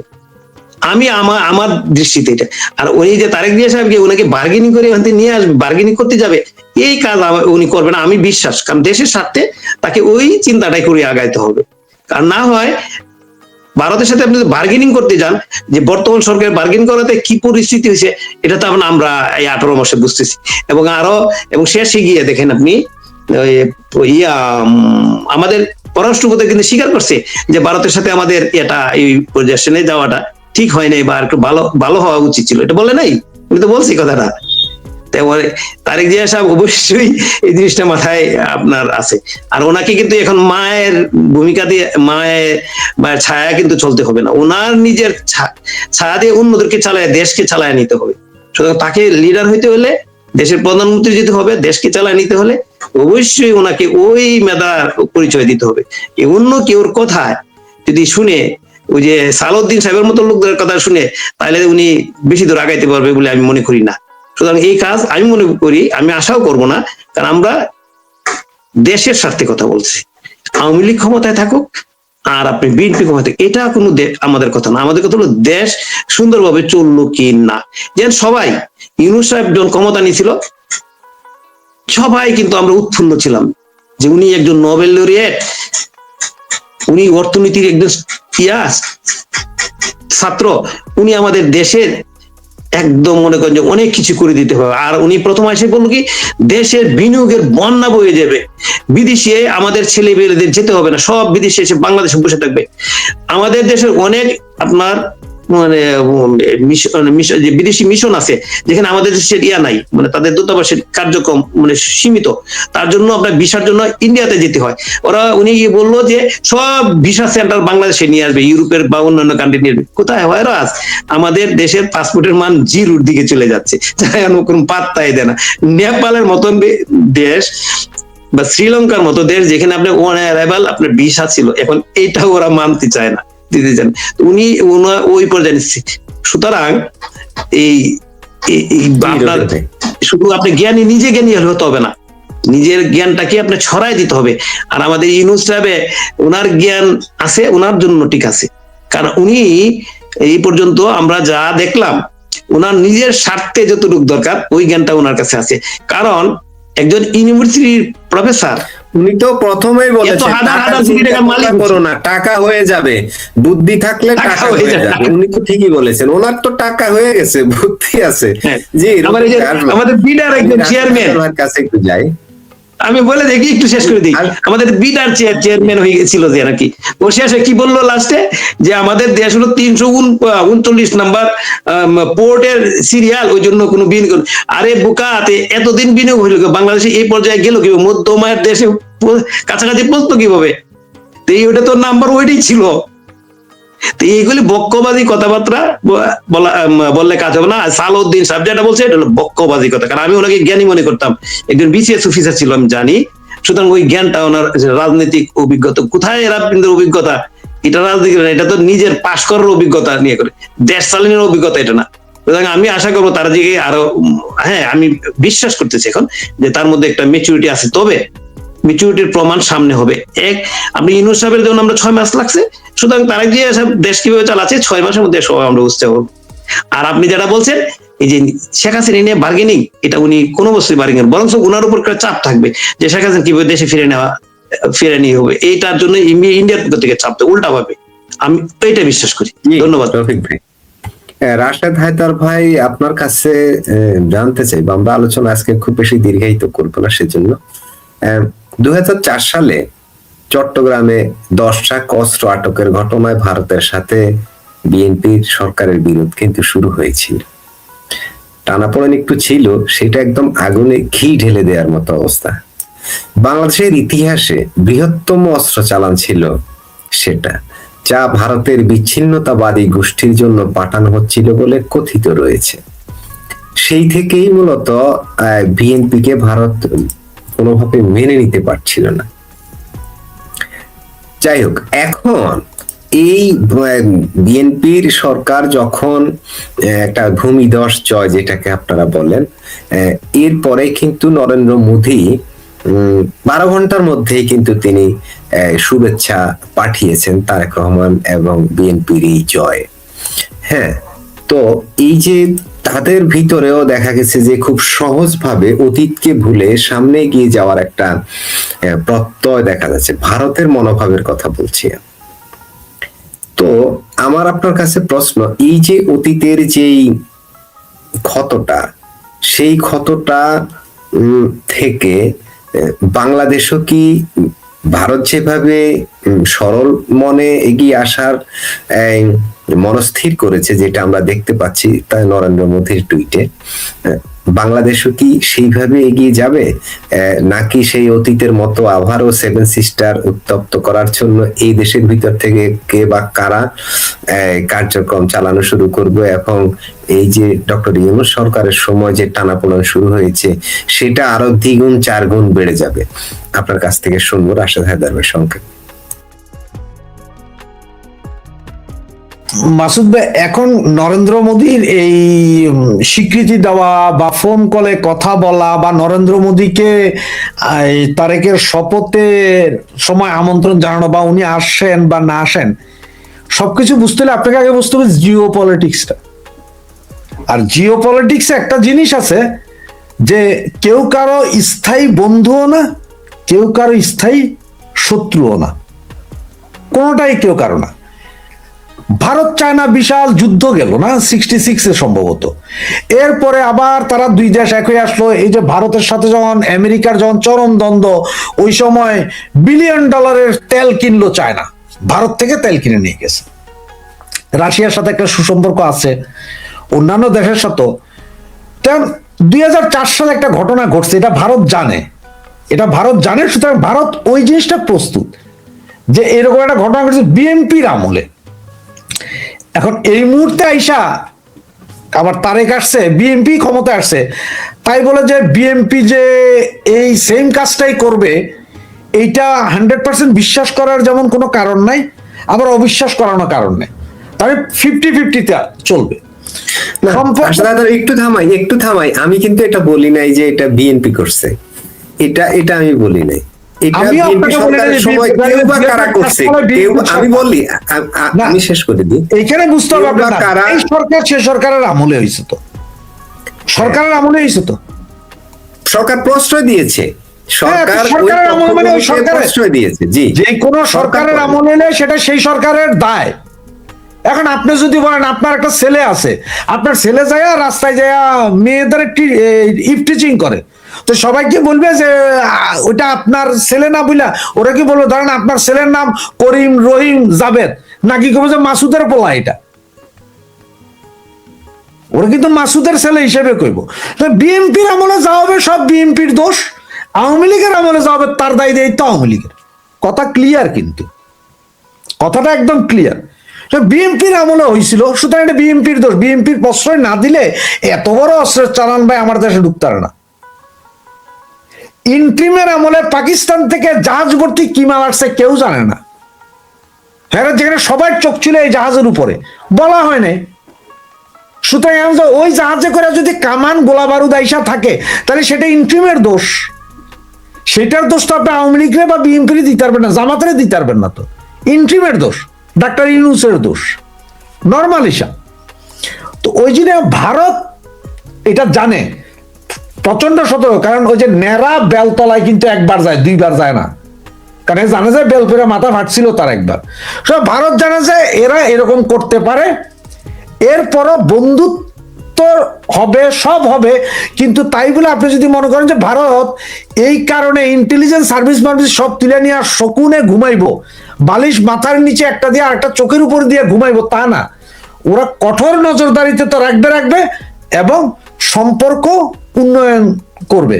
আমি আমার দৃষ্টিতে এটা। আর উনি যে তারেক জিয়া সাহেবকে ওনাকে বার্গেনিং করে ওখান থেকে নিয়ে আসবে, বার্গেনিং করতে যাবে, এই কাজ উনি করবে না আমি বিশ্বাস। কারণ দেশের স্বার্থে তাকে ওই চিন্তাটাই করে আগাইতে হবে। আর না হয় ভারতের সাথে আপনি বার্গেনিং করতে যান, যে বর্তমান সরকার বার্গেনিং করাতে কি পরিস্থিতি হয়েছে এটা তো আমরা এই 18 মাসে বুঝতেছি। এবং শেষে গিয়ে দেখেন আপনি আমাদের পররাষ্ট্রমন্ত্রী কিন্তু স্বীকার করছে যে ভারতের সাথে আমাদের এটা এই পর্যায়ে যাওয়াটা ঠিক হয় নাই বা একটু ভালো হওয়া উচিত ছিল, এটা বলে নাই, আমি তো বলছি কথাটা। তারপরে তারেক জিয়া সাহেব অবশ্যই এই জিনিসটা মাথায় আপনার আছে। আর ওনাকে কিন্তু এখন মায়ের ভূমিকা দিয়ে মায়ের ছায়া কিন্তু চলতে হবে না, ওনার নিজের ছায়া দিয়ে অন্যদেরকে চালায় দেশকে চালায় নিতে হবে। সুতরাং তাকে লিডার হইতে হলে, দেশের প্রধানমন্ত্রী যদি হবে, দেশকে চালায় নিতে হলে অবশ্যই ওনাকে ওই মেধার পরিচয় দিতে হবে। অন্য কেউর কথায় যদি শুনে, ওই যে সালাউদ্দিন সাহেবের মতো লোকদের কথা শুনে, তাহলে উনি বেশি দূর আগাইতে পারবে বলে আমি মনে করি না। সুতরাং এই কাজ আমি মনে করি, আমি আশাও করব না, কারণ আমরা দেশের স্বার্থে কথা বলছি। আওয়ামী লীগ ক্ষমতায় থাকুক আর আপনি বিএনপি ক্ষমতায়, এটা কোনো আমাদের কথা না। আমাদের কথা হলো দেশ সুন্দরভাবে চললো কি না। যেন সবাই, ইউনূস সাহেব যখন ক্ষমতা নিয়েছিল সবাই কিন্তু আমরা উৎফুল্ল ছিলাম যে উনি একজন নোবেল লরিয়েট, উনি অর্থনীতির একজন ছাত্র, উনি আমাদের দেশের একদম মনে করেন যে অনেক কিছু করে দিতে হবে। আর উনি প্রথম এসে বললো কি দেশের বিনিয়োগের বন্যা বয়ে যাবে, বিদেশে আমাদের ছেলে মেয়েদের যেতে হবে না, সব বিদেশে এসে বাংলাদেশে বসে থাকবে। আমাদের দেশের অনেক আপনার মানে বিদেশি মিশন আছে যেখানে আমাদের দেশের নাই, মানে তাদের দূতাবাসের কার্যক্রম মানে সীমিত, তার জন্য আপনার ভিসার জন্য ইন্ডিয়াতে যেতে হয়। উনি বললো যে সব ভিসা সেন্টার বাংলাদেশে নিয়ে আসবে, ইউরোপের বা অন্যান্য কান্ট্রি নিয়ে আসবে। কোথায় হয় রাজ? আমাদের দেশের পাসপোর্টের মান জিরোর দিকে চলে যাচ্ছে, কোনো পাত্তাই দেয় না। নেপালের মতন দেশ বা শ্রীলঙ্কার মতো দেশ যেখানে আপনার ওয়ান অ্যারাইভাল আপনার ভিসা ছিল, এখন এইটাও ওরা মানতে চায় না, দিতে চান। উনি ওই পর্যায়ে নিচ্ছে। সুতরাং এই আপনার শুধু আপনি জ্ঞানী, নিজে জ্ঞানী হতে হবে না, নিজের জ্ঞানটাকে আপনি ছড়াই দিতে হবে। আর আমাদের ইউনূস সাহেবে ওনার জ্ঞান আছে, ওনার জন্য ঠিক আছে, কারণ উনি এই পর্যন্ত আমরা যা দেখলাম ওনার নিজের স্বার্থে যতটুকু দরকার ওই জ্ঞানটা ওনার কাছে আছে। কারণ একজন ইউনিভার্সিটির প্রফেসর, উনি তো প্রথমেই বলেছেন করো না, টাকা হয়ে যাবে, বুদ্ধি থাকলে টাকা হয়ে যাবে। উনি তো ঠিকই বলেছেন, ওনার তো টাকা হয়ে গেছে, বুদ্ধি আছে। জি, আমাদের বিডার একজন চেয়ারম্যান কাছে একটু যাই, আমি বলে দেখি একটু শেষ করে দিই। আমাদের বিডার চেয়ারম্যান হয়ে গেছিল যে নাকি, ও শেষে কি বললো লাস্টে, যে আমাদের দেশ হলো 339 নাম্বার পোর্টের সিরিয়াল, ওই জন্য কোনো বিনিয়োগ। আরে বোকাতে এতদিন বিনিয়োগ হইল বাংলাদেশে, এই পর্যায়ে গেল কি? মধ্যমায়ের দেশে কাছাকাছি পৌঁছতো কিভাবে? তো ওটা তো নাম্বার ওইটাই ছিল। তো এইগুলি বক্কবাদী কথাবার্তা বললে কাজ হবে না। সালাউদ্দিন সাহেব যেটা বলছে এটা হলো বক্কবাদী কথা, কারণ আমি ওনাকে জ্ঞানী মনে করতাম, একজন বিসিএস অফিসার ছিল আমি জানি। সুতরাং ওই জ্ঞানটা ওনার রাজনৈতিক অভিজ্ঞতা কোথায়, রাজনীতির অভিজ্ঞতা, এটা রাজনীতি না, এটা তো নিজের পাশ করার অভিজ্ঞতা নিয়ে করে, দেশ চালানোর অভিজ্ঞতা এটা না। সুতরাং আমি আশা করবো তার দিকে আরো, হ্যাঁ আমি বিশ্বাস করতেছি এখন যে তার মধ্যে একটা ম্যাচুরিটি আছে। তবে ম্যাচুরিটির প্রমাণ সামনে হবে। এক, আপনি ইউনূস সাহেবের যেমন আমরা 6 মাস লাগছে, সুতরাং তারা যে দেশ কিভাবে চালাচ্ছে 6 মাসের মধ্যে সব আমরা বুঝতে পারবো। আর আপনি যেটা বলছেন এই যে শেখ হাসিনা নিয়ে বার্গেনিং, এটা উনি কোনো বস্তুই বার্গেনিং, বরং উনার উপর একটা চাপ থাকবে যে শেখ হাসিনা কিভাবে দেশে ফিরে নিয়ে হবে, এইটার জন্য ইন্ডিয়ার পক্ষ থেকে চাপ দেয় উল্টা ভাবে। আমি এইটা বিশ্বাস করি। ধন্যবাদ। রফিক ভাই। রাশেদ হায়দার ভাই, আপনার কাছে জানতে চাই, আমরা আলোচনা আজকে খুব বেশি দীর্ঘায়িত করবো না, সেজন্য 2004 সালে চট্টগ্রামে 10 ট্রাক অস্ত্র আটকের ঘটনায় ভারতের সাথে বিএনপির সরকারের বিরোধ কিন্তু শুরু হয়েছিল। টানাপোড়েন একটু ছিল, সেটা একদম আগুনে ঘি ঢেলে দেওয়ার মতো অবস্থা। বাংলাদেশের ইতিহাসে বৃহত্তম অস্ত্র চালান ছিল সেটা, যা ভারতের বিচ্ছিন্নতাবাদী গোষ্ঠীর জন্য পাঠানো হচ্ছিল বলে কথিত রয়েছে। সেই থেকেই মূলত বিএনপিকে ভারত কোনোভাবে মেনে নিতে পারছিল না। যাই হোক, এখন এই বিএনপির সরকার যখন একটা ভূমিধস জয় যেটাকে আপনারা বলেন, এরপরে কিন্তু নরেন্দ্র মোদী 12 ঘন্টার মধ্যেই কিন্তু তিনি শুভেচ্ছা পাঠিয়েছেন তারেক রহমান এবং বিএনপির এই জয়। হ্যাঁ, তো এই যে তাদের ভিতরেও দেখা গেছে যে খুব সহজভাবে অতীতকে ভুলে সামনে এগিয়ে যাওয়ার একটা প্রত্যয় দেখা যাচ্ছে। ভারতের মনোভাবের কথা বলছি। তো আমার আপনার কাছে প্রশ্ন, এই যে অতীতের যেই ক্ষতটা, সেই ক্ষতটা থেকে বাংলাদেশও কি ভারত যেভাবে সরল মনে এগিয়ে আসার মনস্থির করেছে, যেটা আমরা দেখতে পাচ্ছি তাই নরেন্দ্র মোদীর টুইটে, বাংলাদেশও কি সেইভাবে এগিয়ে যাবে, নাকি সেই অতীতের মতো আবারও 7 সিস্টার উত্তপ্ত করার জন্য এই দেশের ভিতর থেকে কে বা কারা কার্যক্রম চালানো শুরু করবে, এবং এই যে ডক্টর ইউনূস সরকারের সময় যে টানাপোড়েন শুরু হয়েছে সেটা আরো দ্বিগুণ 4 গুণ বেড়ে যাবে? আপনার কাছ থেকে শুনবো রাশেদ হায়দারের সংক্ষেপ। মাসুদ ভাই, এখন নরেন্দ্র মোদীর এই স্বীকৃতি দেওয়া বা ফোন কলে কথা বলা বা নরেন্দ্র মোদীকে তারেকের শপথের সময় আমন্ত্রণ জানানো বা উনি আসেন বা না আসেন, সবকিছু বুঝতে হলে আপনাকে আগে বুঝতে হবে জিও পলিটিক্সটা। আর জিও পলিটিক্সে একটা জিনিস আছে যে কেউ কারো স্থায়ী বন্ধুও না, কেউ কারো স্থায়ী শত্রুও না, কোনোটাই কেউ কারো না। ভারত চায়না বিশাল যুদ্ধ গেল না 66-এ সম্ভবত, এরপরে আবার তারা দুই দেশ এক হয়ে আসলো। এই যে ভারতের সাথে যখন আমেরিকার যখন চরম দ্বন্দ্ব, ওই সময় $1 বিলিয়ন তেল কিনলো চায়না, ভারত থেকে তেল কিনে নিয়ে গেছে। রাশিয়ার সাথে একটা সুসম্পর্ক আছে, অন্যান্য দেশের সাথে। 2004 সালে একটা ঘটনা ঘটছে, এটা ভারত জানে, এটা ভারত জানে, সুতরাং ভারত ওই জিনিসটা প্রস্তুত যে এরকম একটা ঘটনা ঘটছে বিএনপির আমলে। এখন এই মুহূর্তে আইসা আবার তারেক আসছে, বিএনপি ক্ষমতা আসছে, তাই বলে যে বিএনপি যে এই সেম কাজটাই করবে এইটা 100% বিশ্বাস করার যেমন কোনো কারণ নাই, আবার অবিশ্বাস করানোর কারণ নেই। তবে 50-50 চলবে। একটু থামাই, আমি কিন্তু এটা বলি নাই যে এটা বিএনপি করছে, এটা আমি বলি নাই। আমি শেষ করে দিই। এইখানে বুঝতে হবে এই সরকার সে সরকারের আমলে হয়েছে, তো সরকারের আমলে হয়েছে, তো সরকার প্রশ্রয় দিয়েছে, সরকারের আমলে মানে ওই সরকারের প্রশ্রয় দিয়েছে। জি, যে কোনো সরকারের আমলে হলে সেটা সেই সরকারের দায়। এখন আপনি যদি বলেন আপনার একটা ছেলে আছে, আপনার ছেলে যায় রাস্তায় যায় মেয়েদের ইফটিচিং করে, তো সবাই কি বলবে যে ওটা আপনার ছেলে না বুঝলা? ওরা কি বলবো ধরেন আপনার ছেলের নাম করিম, রহিম, জাবেদ, নাকি কবে যে মাসুদের পোলা এটা? ওরা কিন্তু মাসুদের ছেলে হিসেবে কইব। বিএনপির আমলে যা হবে সব বিএনপির দোষ, আওয়ামী লীগের আমলে যা হবে তার দায়ী দেয় তো আওয়ামী লীগের। কথা ক্লিয়ার, কিন্তু কথাটা একদম ক্লিয়ার। বিএনপির আমলে হয়েছিল, সুতরাং এটা বিএনপির দোষ। বিএনপির প্রশ্রয় না দিলে এত বড় অস্ত্রের চালান ভাই আমার দেশে ঢুকতে পারে না। ইন্ট্রিমের আমলে পাকিস্তান থেকে জাহাজ ভর্তি কি মাল আসছে কেউ জানে না, হ্যাঁ, যেখানে সবার চোখ ছিল এই জাহাজের উপরে, বলা হয় নাই। সুতরাং ওই জাহাজে করে যদি কামান গোলা বারুদ আইসা থাকে তাহলে সেটা ইন্ট্রিমের দোষ। সেটার দোষ তো আপনি আওয়ামী লীগরে বা বিএনপি দিতে পারবেন না, জামাতেরে দিতে পারবেন না। তো ইন্ট্রিমের দোষ ডাক্তার ইউনূসের দোষ, নর্মাল হিসাব। তো ওই জন্য ভারত এটা জানে, প্রচন্ড সতর্ক। কারণ ওই যে ন্যাড়া বেলতলায় কিন্তু একবার যায়, দুইবার যায় না, কারণ জানে যে বেল পেরে মাথা ফাটছিল তার একবার। সব ভারত জানে যে এরা এরকম করতে পারে, এরপরও বন্ধুত্ব হবে, সব হবে। কিন্তু তাই বলে আপনি যদি মনে করেন যে ভারত এই কারণে ইন্টেলিজেন্স সার্ভিস সব তুলে নিয়ে শকুনে ঘুমাইবো, বালিশ মাথার নিচে একটা দিয়ে আর একটা চোখের উপর দিয়ে ঘুমাইবো, তা না। ওরা কঠোর নজরদারিতে তো রাখবে এবং সম্পর্ক উন্নয়ন করবে।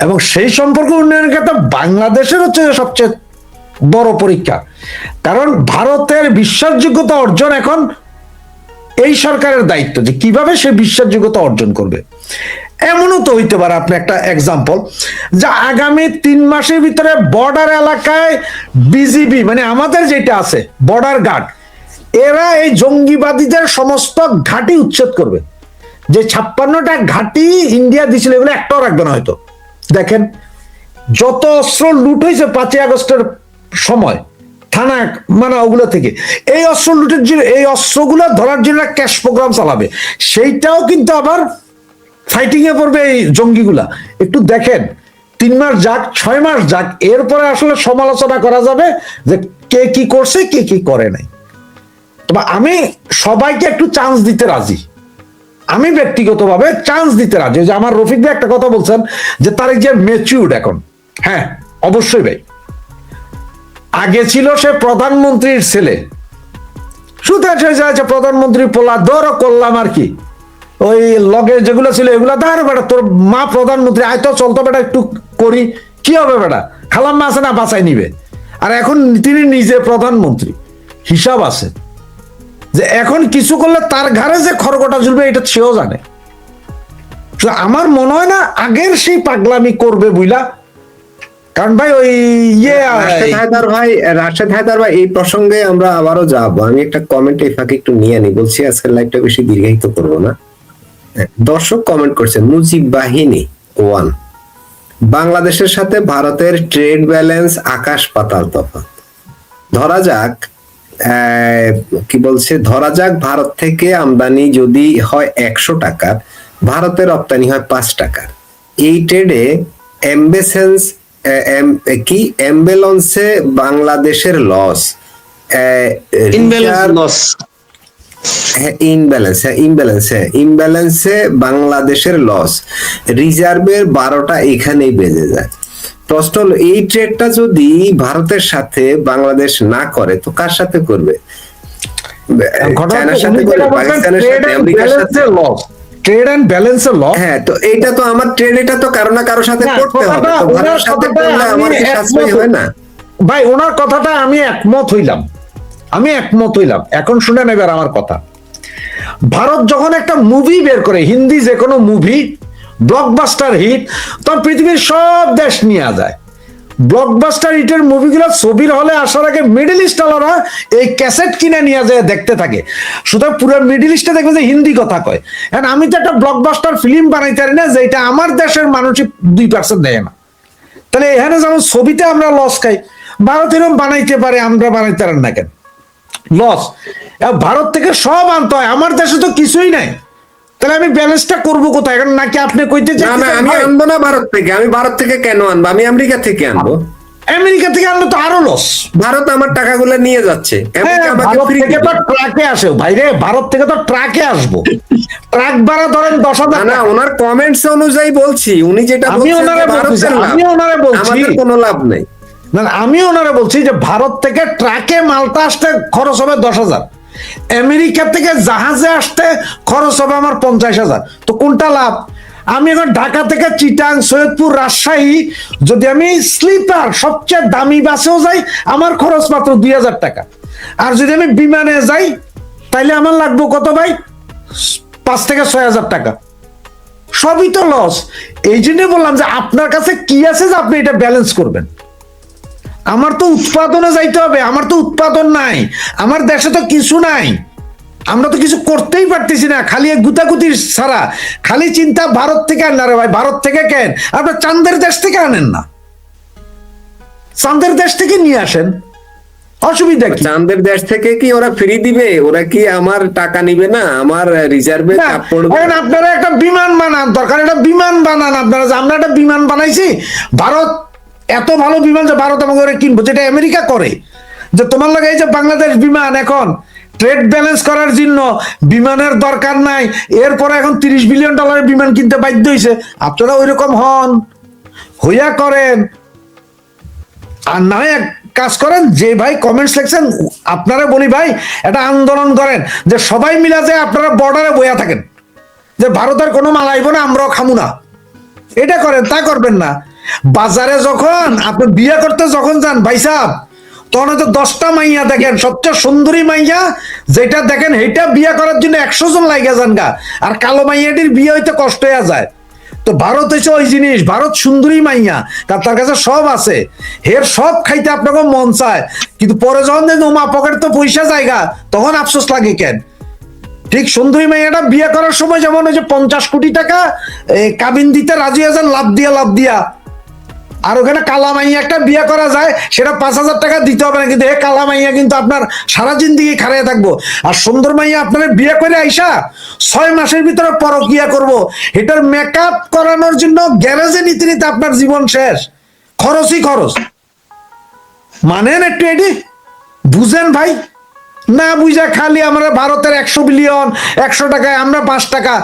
এবং সেই সম্পর্ক উন্নয়নের ক্ষেত্রে বাংলাদেশের হচ্ছে সবচেয়ে বড় পরীক্ষা। কারণ ভারতের বিশ্বাসযোগ্যতা অর্জন এখন এই সরকারের দায়িত্ব, যে কিভাবে সে বিশ্বাসযোগ্যতা অর্জন করবে। এমনও তো হইতে পারে, আপনি একটা এক্সাম্পল, যে আগামী 3 মাসের ভিতরে বর্ডার এলাকায় বিজিবি মানে আমাদের যেটা আছে বর্ডার গার্ড, এরা এই জঙ্গিবাদীদের সমস্ত ঘাঁটি উচ্ছেদ করবে। যে 56টা ঘাঁটি ইন্ডিয়া দিছিল এগুলো একটাও রাখবে না হয়তো। দেখেন যত অস্ত্র লুট হয়েছে 5ই আগস্টের সময় থানা মানে ওগুলো থেকে, এই অস্ত্র লুটের জন্য, এই অস্ত্রগুলো ধরার জন্য ক্যাশ প্রোগ্রাম চালাবে। সেইটাও কিন্তু আবার ফাইটিং এ পড়বে এই জঙ্গিগুলা। একটু দেখেন 3 মাস যাক, 6 মাস যাক, এরপরে আসলে সমালোচনা করা যাবে যে কে কি করছে, কে কি করে নাই। তবে আমি সবাইকে একটু চান্স দিতে রাজি, আমি ব্যক্তিগতভাবে চান্স দিতে রাজি। যে আমার রফিক ভাই একটা কথা বলছেন যে তারেক যে ম্যাচিউরড এখন, হ্যাঁ অবশ্যই ভাই। আগে ছিল সে প্রধানমন্ত্রীর ছেলে, শুধু প্রধানমন্ত্রী পোলা ধরো করলাম আর কি, ওই লগে যেগুলো ছিল এগুলো ধর বেটা, তোর মা প্রধানমন্ত্রী আয় তো চলতো বেটা, একটু করি কি হবে বেটা, খালাম মা আছে না বাঁচাই নিবে। আর এখন তিনি নিজে প্রধানমন্ত্রী, হিসাব আছে যে এখন কিছু করলে তার ঘাড়ে যে খড়গটা ঝুলবে এটা সেও জানে। আমার মনে হয় না আগের সেই পাগলামি করবে বুঝলা। কারণ ভাই ওই রাশেদ হায়দার ভাই এই প্রসঙ্গে আমরা আবারও যাবো। আমি একটা কমেন্ট এই ফাঁকে একটু নিয়ে নি, বলছি আজকের লাইভটা বেশি দীর্ঘায়িত করবো না। দর্শক কমেন্ট করছেন, মুজিব বাহিনী 1, বাংলাদেশের সাথে ভারতের ট্রেড ব্যালেন্স আকাশ পাতাল তফাৎ। ধরা যাক কি বলছে, ধরা যাক ভারত থেকে আমদানি যদি হয় 100 টাকার, ভারতে রপ্তানি হয় 5 টাকার। এই ট্রেডে এমবেলেন্সে বাংলাদেশের লস, ইমব্যালেন্সে বাংলাদেশের লস, রিজার্ভের 12টা এখানেই বেজে যায়। প্রশ্ন হলো এই ট্রেডটা যদি ভারতের সাথে বাংলাদেশ না করে তো কার সাথে করবে? চায়নার সাথে করবে, পাকিস্তানের সাথে, আমেরিকার সাথে। ট্রেড এন্ড ব্যালেন্সের লস। হ্যাঁ, তো এইটা তো আমার ট্রেড, এটা তো কারো না কারো সাথে করতে হবে। তো ভারতের সাথে করলে আমার কি সাশ্রয় হয় না? ভাই ওনার কথাটা আমি একমত হইলাম, এখন শুনে নেবেন আমার কথা। ভারত যখন একটা মুভি বের করে, হিন্দি যে কোনো মুভি ব্লকবাস্টার হিট, তখন পৃথিবীর সব দেশ নিয়ে যায়। ব্লকবাস্টার হিটের মুভিগুলো ছবির হলে আসার আগে মিডল ইস্ট আলারা এই ক্যাসেট কিনে নিয়ে যায় দেখতে থাকে। সুতরাং পুরো মিডল ইস্টে দেখবে যে হিন্দি কথা কয়। এখন আমি তো একটা ব্লকবাস্টার ফিল্ম বানাইতে পারি না যেটা আমার দেশের মানুষই 2% দেয় না। তাহলে এখানে যেমন ছবিতে আমরা লস খাই, ভারত এরকম বানাইতে পারে, আমরা বানাইতে পারেন না কেন? লস। ভারত থেকে সব আনতে হয়, আমার দেশে তো কিছুই নাই। তাহলে আমি ব্যালেন্সটা করবো কোথায়? এখন নাকি আপনি কইতে চান আমি আনবো না ভারত থেকে? আমি ভারত থেকে কেন আনবো? আমি আমেরিকা থেকে আনবো। আমেরিকা থেকে আনলে তো আরো লস। ভারত আমার টাকাগুলো নিয়ে যাচ্ছে, ভারত থেকে তো ট্রাকে আসে ভাই রে, ভারত থেকে তো ট্রাকে আসবো। ট্রাক ভাড়া ধরেন 10,000। না, ওনার কমেন্টস অনুযায়ী বলছি, উনি যেটা বলছেন আমাদের কোনো লাভ নেই। না, আমি ওনারে বলছি যে ভারত থেকে ট্রাকে মালটা আসতে খরচ হবে 10,000, আমেরিকা থেকে জাহাজে আসতে খরচ হবে আমার 50,000। তো কোনটা লাভ? আমি এখন ঢাকা থেকে চিটাং, সৈয়দপুর, রাজশাহী যদি আমি স্লিপার সবচেয়ে দামি বাসেও যাই আমার খরচ মাত্র 2,000 টাকা। আর যদি আমি বিমানে যাই তাইলে আমার লাগবে কত ভাই? 5 থেকে 6,000 টাকা। সবই তো লস। এই জন্য বললাম যে আপনার কাছে কি আছে যে আপনি এটা ব্যালেন্স করবেন। আমার তো উৎপাদনে যাইতে হবে, আমার তো উৎপাদন নাই, আমার দেশে তো কিছু নাই, আমরা তো কিছু করতেই পারতেছি না, খালি গুতাগুতির ছাড়া। খালি চিন্তা ভারত থেকে আন না রে ভাই, ভারত থেকে কেন? আপনার চাঁদের দেশ থেকে আনেন না, চাঁদের দেশ থেকে নিয়ে আসেন, অসুবিধা কি? চাঁদের দেশ থেকে কি ওরা ফ্রি দিবে? ওরা কি আমার টাকা নিবে না? আমার রিজার্ভে না, চাপ পড়বে? এখন আপনারা একটা বিমান বানান, দরকার একটা বিমান বানান আপনারা, যে আমরা একটা বিমান বানাইছি, ভারত এত ভালো বিমান যে ভারত আমাকে ওরা কিনবো, যেটা আমেরিকা করে, যে তোমার লাগে এই যে বাংলাদেশ বিমান এখন ট্রেড ব্যালেন্স করার জন্য বিমানের দরকার নাই, এরপরে এখন $30 বিলিয়ন বিমান কিনতে বাধ্য হয়েছে। আপনারা ওই রকম হন, হইয়া করেন। আর না হয় এক কাজ করেন, যে ভাই কমেন্টস লিখছেন আপনারা বলি ভাই একটা আন্দোলন করেন, যে সবাই মিলা যায় আপনারা বর্ডারে বইয়া থাকেন, যে ভারতের কোনো মাল আইব না, আমরাও খামু না, এটা করেন। তা করবেন না। বাজারে যখন আপনি বিয়ে করতে যখন যান ভাই সাহেব, তখন হয়তো 10টা মাইয়া দেখেন, সবচেয়ে সুন্দরী মাইয়া যেটা দেখেন সেইটা বিয়ে করার জন্য 100 জন লাগিয়া যান গা, আর কালো মাইয়াটির বিয়ে হইতে কষ্ট হয়ে যায়। তো ভারত হচ্ছে ওই জিনিস, ভারত সুন্দরী মাইয়া, কারণ তার কাছে সব আছে, হের সব খাইতে আপনাকে মন চায়, কিন্তু পরে যখন দেখেন মা পকেট তো পয়সা জায়গা, তখন আফসোস লাগে কেন? ঠিক সুন্দরী মাইয়াটা বিয়ে করার সময় যেমন ওই যে 50 কোটি টাকা কাবিন দিতে রাজি আছেন, লাভ দিয়া, আর ওখানে কালা মাইয়া একটা বিয়ে করা যায়, সেটা 5,000 টাকা দিতে হবে না, কিন্তু হে কালা মাইয়া কিন্তু আপনার সারা জিন্দিগি খাড়িয়ে থাকবো। আর সুন্দর মাইয়া আপনার বিয়ে করে আইসা 6 মাসের ভিতরে পরকিয়া করব, এটার মেকআপ করানোর জন্য গ্যারেজে নিতে নিতে আপনার জীবন শেষ, খরচই খরচ। মানেন একটু এটি, বুঝেন ভাই? না বুঝা খালি আমরা ভারতের 100 বিলিয়ন 100 টাকায় আমরা 5 টাকা,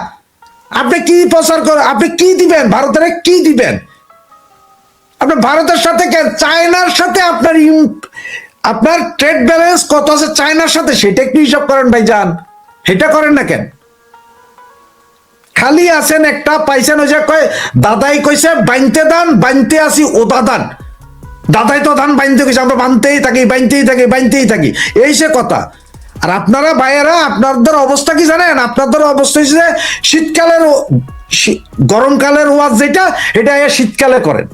আপনি কি প্রচার করেন? আপনি কি দিবেন ভারতের? কি দিবেন আপনি ভারতের সাথে? চায়নার সাথে আপনার ট্রেড ব্যালেন্স কত আছে চায়নার সাথে, সেটা একটু হিসাব করেন ভাই যান, সেটা করেন না কেন? খালি আছেন একটা পাইছেন, ওই যে কয় দাদাই কইছে বানতে দান, বানতে আসি ওদা দান, দাদাই তো ধান বানতে কইছে, আমরা বানতেই থাকি, এই সে কথা। আর আপনারা ভাইয়েরা, আপনাদের অবস্থা কি জানেন? আপনাদের অবস্থা হচ্ছে শীতকালের গরমকালের ওয়াজ যেটা, এটা শীতকালে করেন,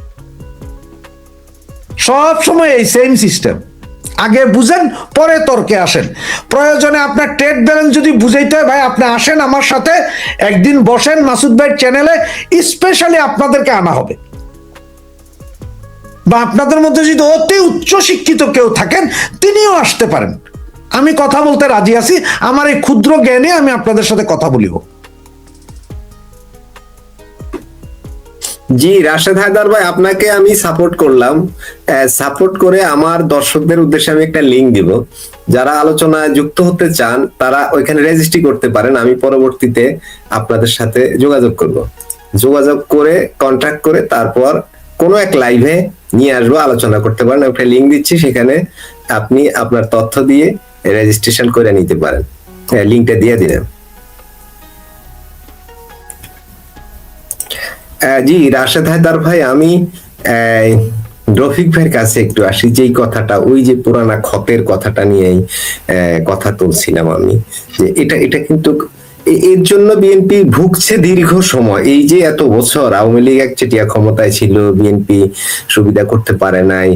সব সময় এই সেম সিস্টেম। আগে বুঝেন, পরে তর্কে আসেন। প্রয়োজনে আপনার ট্রেড ব্যালেন্স যদি বুঝাইতে হয় ভাই, আপনি আসেন আমার সাথে, একদিন বসেন মাসুদ ভাইয়ের চ্যানেলে, স্পেশালি আপনাদেরকে আনা হবে। বা আপনাদের মধ্যে যদি অতি উচ্চ শিক্ষিত কেউ থাকেন, তিনিও আসতে পারেন, আমি কথা বলতে রাজি আছি। আমার এই ক্ষুদ্র জ্ঞানে আমি আপনাদের সাথে কথা বলিব। জি রাশেদ হায়দার ভাই, আপনাকে আমি সাপোর্ট করলাম। সাপোর্ট করে আমার দর্শকদের উদ্দেশ্যে আমি একটা লিংক দিব, যারা আলোচনায় যুক্ত হতে চান তারা ওইখানে রেজিস্ট্রি করতে পারেন। আমি পরবর্তীতে আপনাদের সাথে যোগাযোগ করে কন্ট্যাক্ট করে তারপর কোনো এক লাইভে নিয়ে আসবো, আলোচনা করতে পারেন। একটা লিংক দিচ্ছি, সেখানে আপনি আপনার তথ্য দিয়ে রেজিস্ট্রেশন করে নিতে পারেন। লিংকটা দিয়ে দিলেন। জি রাশেদ হায়দার ভাই, আমি রফিক ভাইয়ের কাছে একটু আসি। যেই কথাটা, ওই যে পুরানা খতের কথাটা নিয়েই কথা তুলছিলাম আমি, যে এটা কিন্তু এর জন্য বিএনপি ভুগছে দীর্ঘ সময়। এই যে এত বছর আওয়ামী লীগ একচেটিয়া ক্ষমতায় ছিল, বিএনপি সুবিধা করতে পারে নাই,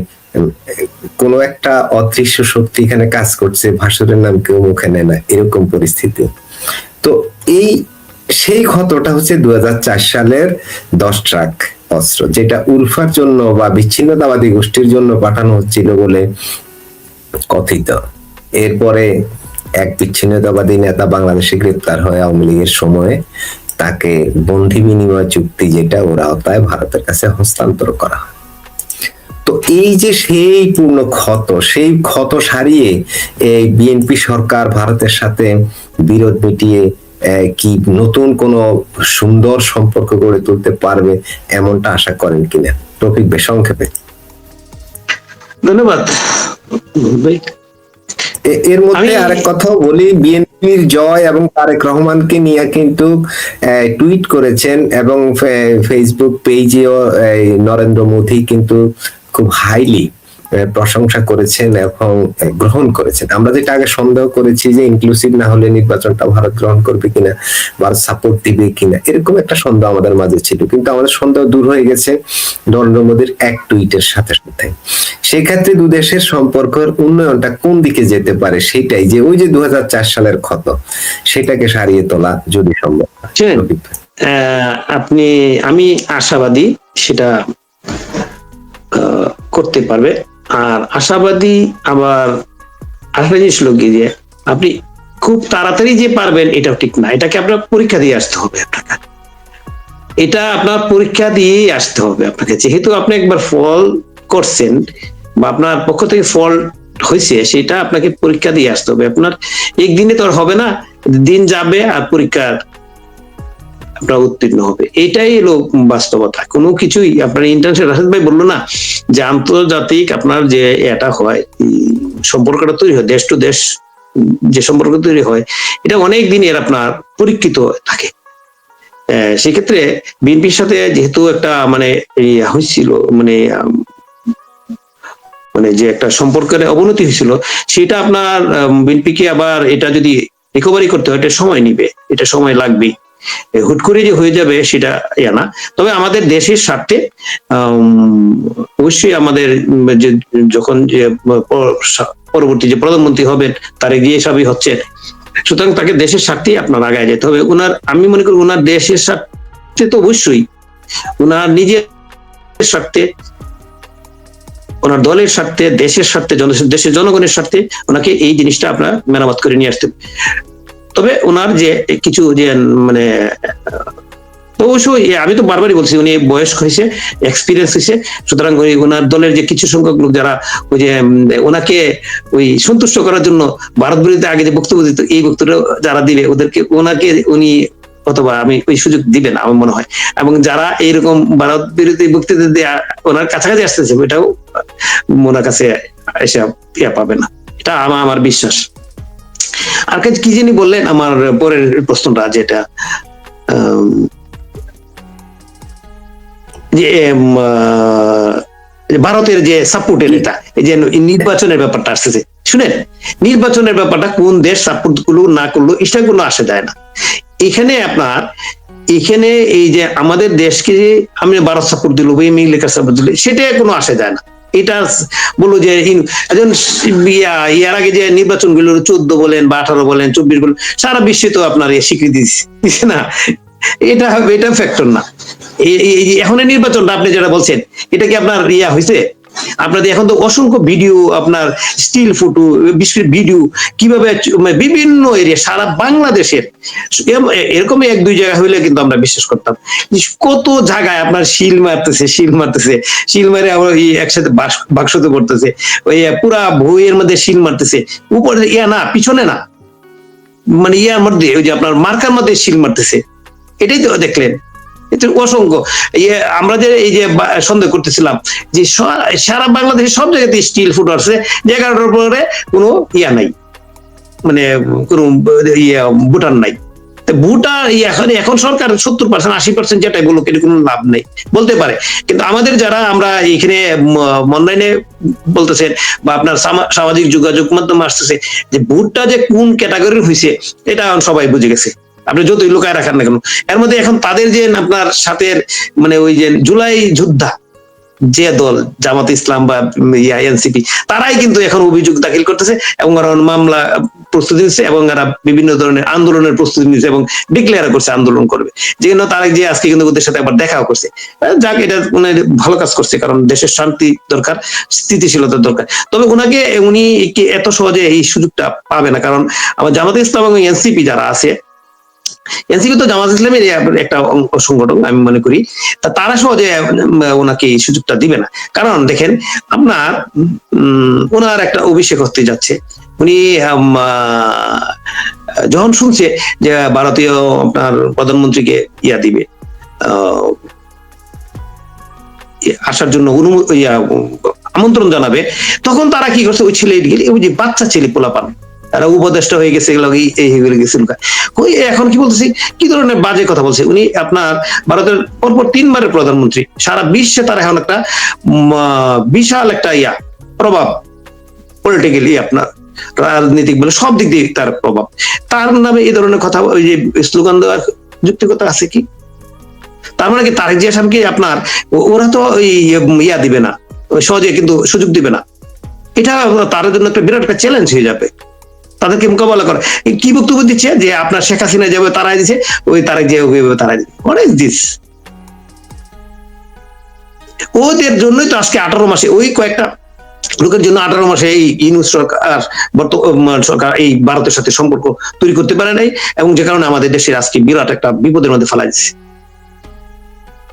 কোনো একটা অদৃশ্য শক্তি এখানে কাজ করছে, ভাষণের নাম কেউ মুখে নেয় না, এরকম পরিস্থিতি। তো সেই ক্ষতটা হচ্ছে 2004 সালের 10 ট্রাক অস্ত্র, যেটা উলফার জন্য বা বিচ্ছিন্নতাবাদী গোষ্ঠীর জন্য পাঠানো হচ্ছিল বলে কথিত। এরপরে এক বিচ্ছিন্নতাবাদী নেতা বাংলাদেশে গ্রেপ্তার হয় আওয়ামী লীগের সময়ে, তাকে বন্দি বিনিময় চুক্তি, যেটা ওর আওতায় ভারতের কাছে হস্তান্তর করা হয়। তো এই যে সেই পূর্ণ ক্ষত, সেই ক্ষত সারিয়ে এই বিএনপি সরকার ভারতের সাথে বিরোধ মিটিয়ে কি নতুন কোন সুন্দর সম্পর্ক গড়ে তুলতে পারবে, এমনটা আশা করেন কিনা? টপিক বেশ সংক্ষেপে। ধন্যবাদ ভাই। এর মধ্যে আরেক কথাও বলি, বিএনপির জয় এবং তারেক রহমানকে নিয়ে কিন্তু টুইট করেছেন, এবং ফেসবুক পেজেও নরেন্দ্র মোদী কিন্তু খুব হাইলি প্রশংসা করেছেন এবং গ্রহণ করেছেন। আমরা যেটা আগে সন্দেহ করেছি যে ইনক্লুসিভ না হলে নির্বাচনটা ভারত গ্রহণ করবে কিনা, ভারত সাপোর্ট দিবে কিনা, এরকম একটা সন্দেহ আমাদের মাঝে ছিল, কিন্তু আমাদের সন্দেহ দূর হয়ে গেছে নরেন্দ্র মোদীর এক টুইটের সাথে সাথে। সেক্ষেত্রে দু দেশের সম্পর্কের উন্নয়নটা কোন দিকে যেতে পারে, সেটাই যে ওই যে 2004 সালের ক্ষত, সেটাকে সারিয়ে তোলা যদি সম্ভব। আমি আশাবাদী সেটা করতে পারবে। আর আশাবাদী আবার আরেকটা জিনিস হলো কি যে আপনি খুব তাড়াতাড়ি যে পারবেন এটাও ঠিক না, এটাকে আপনার পরীক্ষা দিয়ে আসতে হবে আপনাকে, এটা আপনার পরীক্ষা দিয়েই আসতে হবে আপনাকে, যেহেতু আপনি একবার ফল করছেন বা আপনার পক্ষ থেকে ফল হয়েছে সেটা আপনাকে পরীক্ষা দিয়ে আসতে হবে। আপনার একদিনে তো আর হবে না, দিন যাবে আর পরীক্ষার আপনার উত্তীর্ণ হবে, এটাই হলো বাস্তবতা। কোনো কিছুই আপনার ইন্টারন্যাশনাল, রাশেদ ভাই বললো না যে আন্তর্জাতিক আপনার যে এটা হয় সম্পর্কটা তৈরি হয় দেশ টু দেশ, যে সম্পর্ক তৈরি হয় এটা অনেক দিনের আপনার পরীক্ষিত থাকে। সেক্ষেত্রে বিএনপির সাথে যেহেতু একটা মানে হয়েছিল মানে মানে যে একটা সম্পর্কের অবনতি হয়েছিল, সেটা আপনার বিএনপিকে আবার এটা যদি রিকভারি করতে হয় এটা সময় নিবে, এটা সময় লাগবে, হুট করে যে হয়ে যাবে সেটা ইয়া না। তবে আমাদের দেশের স্বার্থে অবশ্যই আমাদের যে যখন যে পরবর্তী যে প্রধানমন্ত্রী হবেন তার গিয়ে সবই হচ্ছে, সুতরাং তাকে দেশের স্বার্থে আপনার আগায় যেতে হবে। ওনার আমি মনে করি ওনার দেশের স্বার্থে তো অবশ্যই, ওনার নিজের স্বার্থে, ওনার দলের স্বার্থে, দেশের স্বার্থে, দেশের জনগণের স্বার্থে ওনাকে এই জিনিসটা আপনার মেরামত করে নিয়ে আসতে। তবে ওনার যে কিছু যে মানে অবশ্যই আমি তো বারবারই বলছি উনি বয়স্ক হয়েছে, এক্সপিরিয়েন্স হয়েছে, সুতরাং ওই ওনার দলের যে কিছু সংখ্যক লোক যারা ওই যে ওনাকে ওই সন্তুষ্ট করার জন্য ভারত বিরোধী আগে যে বক্তব্য দিত এই বক্তব্য যারা দিবে ওদেরকে ওনাকে উনি অথবা আমি ওই সুযোগ দিবেন আমার মনে হয়, এবং যারা এইরকম ভারত বিরোধী বক্তৃতা দিয়ে ওনার কাছাকাছি আসতেছে ওইটাও ওনার কাছে এসে ইয়া পাবে না, এটা আমার বিশ্বাস। আর কি যিনি বললেন আমার পরের প্রশ্নটা যেটা যে ভারতের যে সাপোর্টের এটা এই যে নির্বাচনের ব্যাপারটা আসতেছে, শুনেন নির্বাচনের ব্যাপারটা কোন দেশ সাপোর্ট করলো না করলো এটা কোনো আসে যায় না এখানে। আপনার এখানে এই যে আমাদের দেশকে আমি ভারত সাপোর্ট দিল বা আমেরিকা সাপোর্ট দিল সেটা কোনো আসে যায় না। এটা বলো যে একজন ইয়ার আগে যে নির্বাচন গুলো 14 বলেন বা 18 বলেন 24 বলেন সারা বিশ্বে তো আপনার স্বীকৃতি দিচ্ছে না, এটা এটা ফ্যাক্টর না। এখন নির্বাচনটা আপনি যেটা বলছেন এটা কি আপনার ইয়া হয়েছে? আপনাদের এখন তো অসংখ্য ভিডিও আপনার স্টিল ফটো বিশ্বের ভিডিও কিভাবে বিভিন্ন এরিয়া সারা বাংলাদেশের এরকমই 1-2 জায়গা হইলে কিন্তু আমরা বিশ্বাস করতাম, কত জায়গায় আপনার শিল মারতেছে শিল মারে আবার একসাথে বাক্সতে পড়তেছে, ওই পুরা বইয়ের মধ্যে শিল মারতেছে, উপরে ইয়া না পিছনে না মানে ইয়ার মধ্যে ওই যে আপনার মার্কার মধ্যে শিল মারতেছে, এটাই তো দেখলেন। অসংখ্য আমরা যে এই যে সন্দেহ করতেছিলাম যে সারা বাংলাদেশের সব জায়গাতে স্টিল ফুড আসছে, জায়গাটার উপরে কোনো ইয়া নাই মানে কোনো ভুটান নাই। ভুটান এখন সরকার 70% 80% যেটাই বলুক এটা কোনো লাভ নেই বলতে পারে, কিন্তু আমাদের যারা আমরা এখানে অনলাইনে বলতেছেন বা আপনার সামাজিক যোগাযোগ মাধ্যমে আসতেছে যে ভুটটা যে কোন ক্যাটাগরির হয়েছে এটা সবাই বুঝে গেছে, আপনি যতই লুকায় রাখান না কেন। এর মধ্যে এখন তাদের যে আপনার সাথে মানে ওই যে জুলাই যোদ্ধা যে দল জামাত ইসলাম বা এনসিপি তারাই কিন্তু এখন অভিযোগ দাখিল করতেছে এবং মামলা প্রস্তুতি নিচ্ছে এবং এরা বিভিন্ন ধরনের আন্দোলনের প্রস্তুতি নিচ্ছে এবং ডিক্লেয়ার করছে আন্দোলন করবে, যে জন্য তারেক যে আজকে কিন্তু ওদের সাথে আবার দেখাও করছে। যাক এটা মানে ভালো কাজ করছে, কারণ দেশের শান্তি দরকার, স্থিতিশীলতার দরকার। তবে ওনাকে উনি এত সহজে এই সুযোগটা পাবে না, কারণ আমার জামাত ইসলাম এবং এনসিপি যারা আছে, এনসিপি তো জামাত ইসলামের একটা সংগঠন আমি মনে করি, তারা সহজে ওনাকে এই সুযোগটা দিবে না। কারণ দেখেন আপনার ওনার একটা অভিষেক হতে যাচ্ছে, উনি যখন শুনছে যে ভারতীয় আপনার প্রধানমন্ত্রীকে ইয়া দিবে আসার জন্য আমন্ত্রণ জানাবে, তখন তারা কি করছে ওই ছেলে ওই যে বাচ্চা ছেলে পোলাপান তারা উপদেষ্টা হয়ে গেছে গেছিল, এখন কি বলতেছি কি ধরনের বাজে কথা বলছে উনি। আপনার ভারতের পরপর 3 বারের প্রধানমন্ত্রী, সারা বিশ্বে তার এখন একটা বিশাল একটা প্রভাব পলিটিক্যালি আপনার রাজনৈতিক বলে সব দিক দিয়ে তার প্রভাব, তার নামে এই ধরনের কথা ওই যে স্লোগান দেওয়ার যুক্তিকতা আছে কি? তার মানে কি তারেক জিয়া সাহেবকে আপনার ওরা তো ইয়া দিবে না সহজে, কিন্তু সুযোগ দিবে না, এটা তার জন্য একটা বিরাট একটা চ্যালেঞ্জ হয়ে যাবে তাদেরকে মোকাবেলা করে। কি বক্তব্য দিচ্ছে যে আপনার শেখ হাসিনা যাবে তারাই দিচ্ছে, ওই তারেক জিয়া তারাই দিচ্ছে, হোয়াট ইজ দিস? ওদের জন্যই তো আজকে 18 মাসে ওই কয়েকটা লোকের জন্য 18 মাসে এই ইউনূস সরকার বর্তমান সরকার এই ভারতের সাথে সম্পর্ক তৈরি করতে পারে নাই, এবং যে কারণে আমাদের দেশের আজকে বিরাট একটা বিপদের মধ্যে ফেলা দিচ্ছে।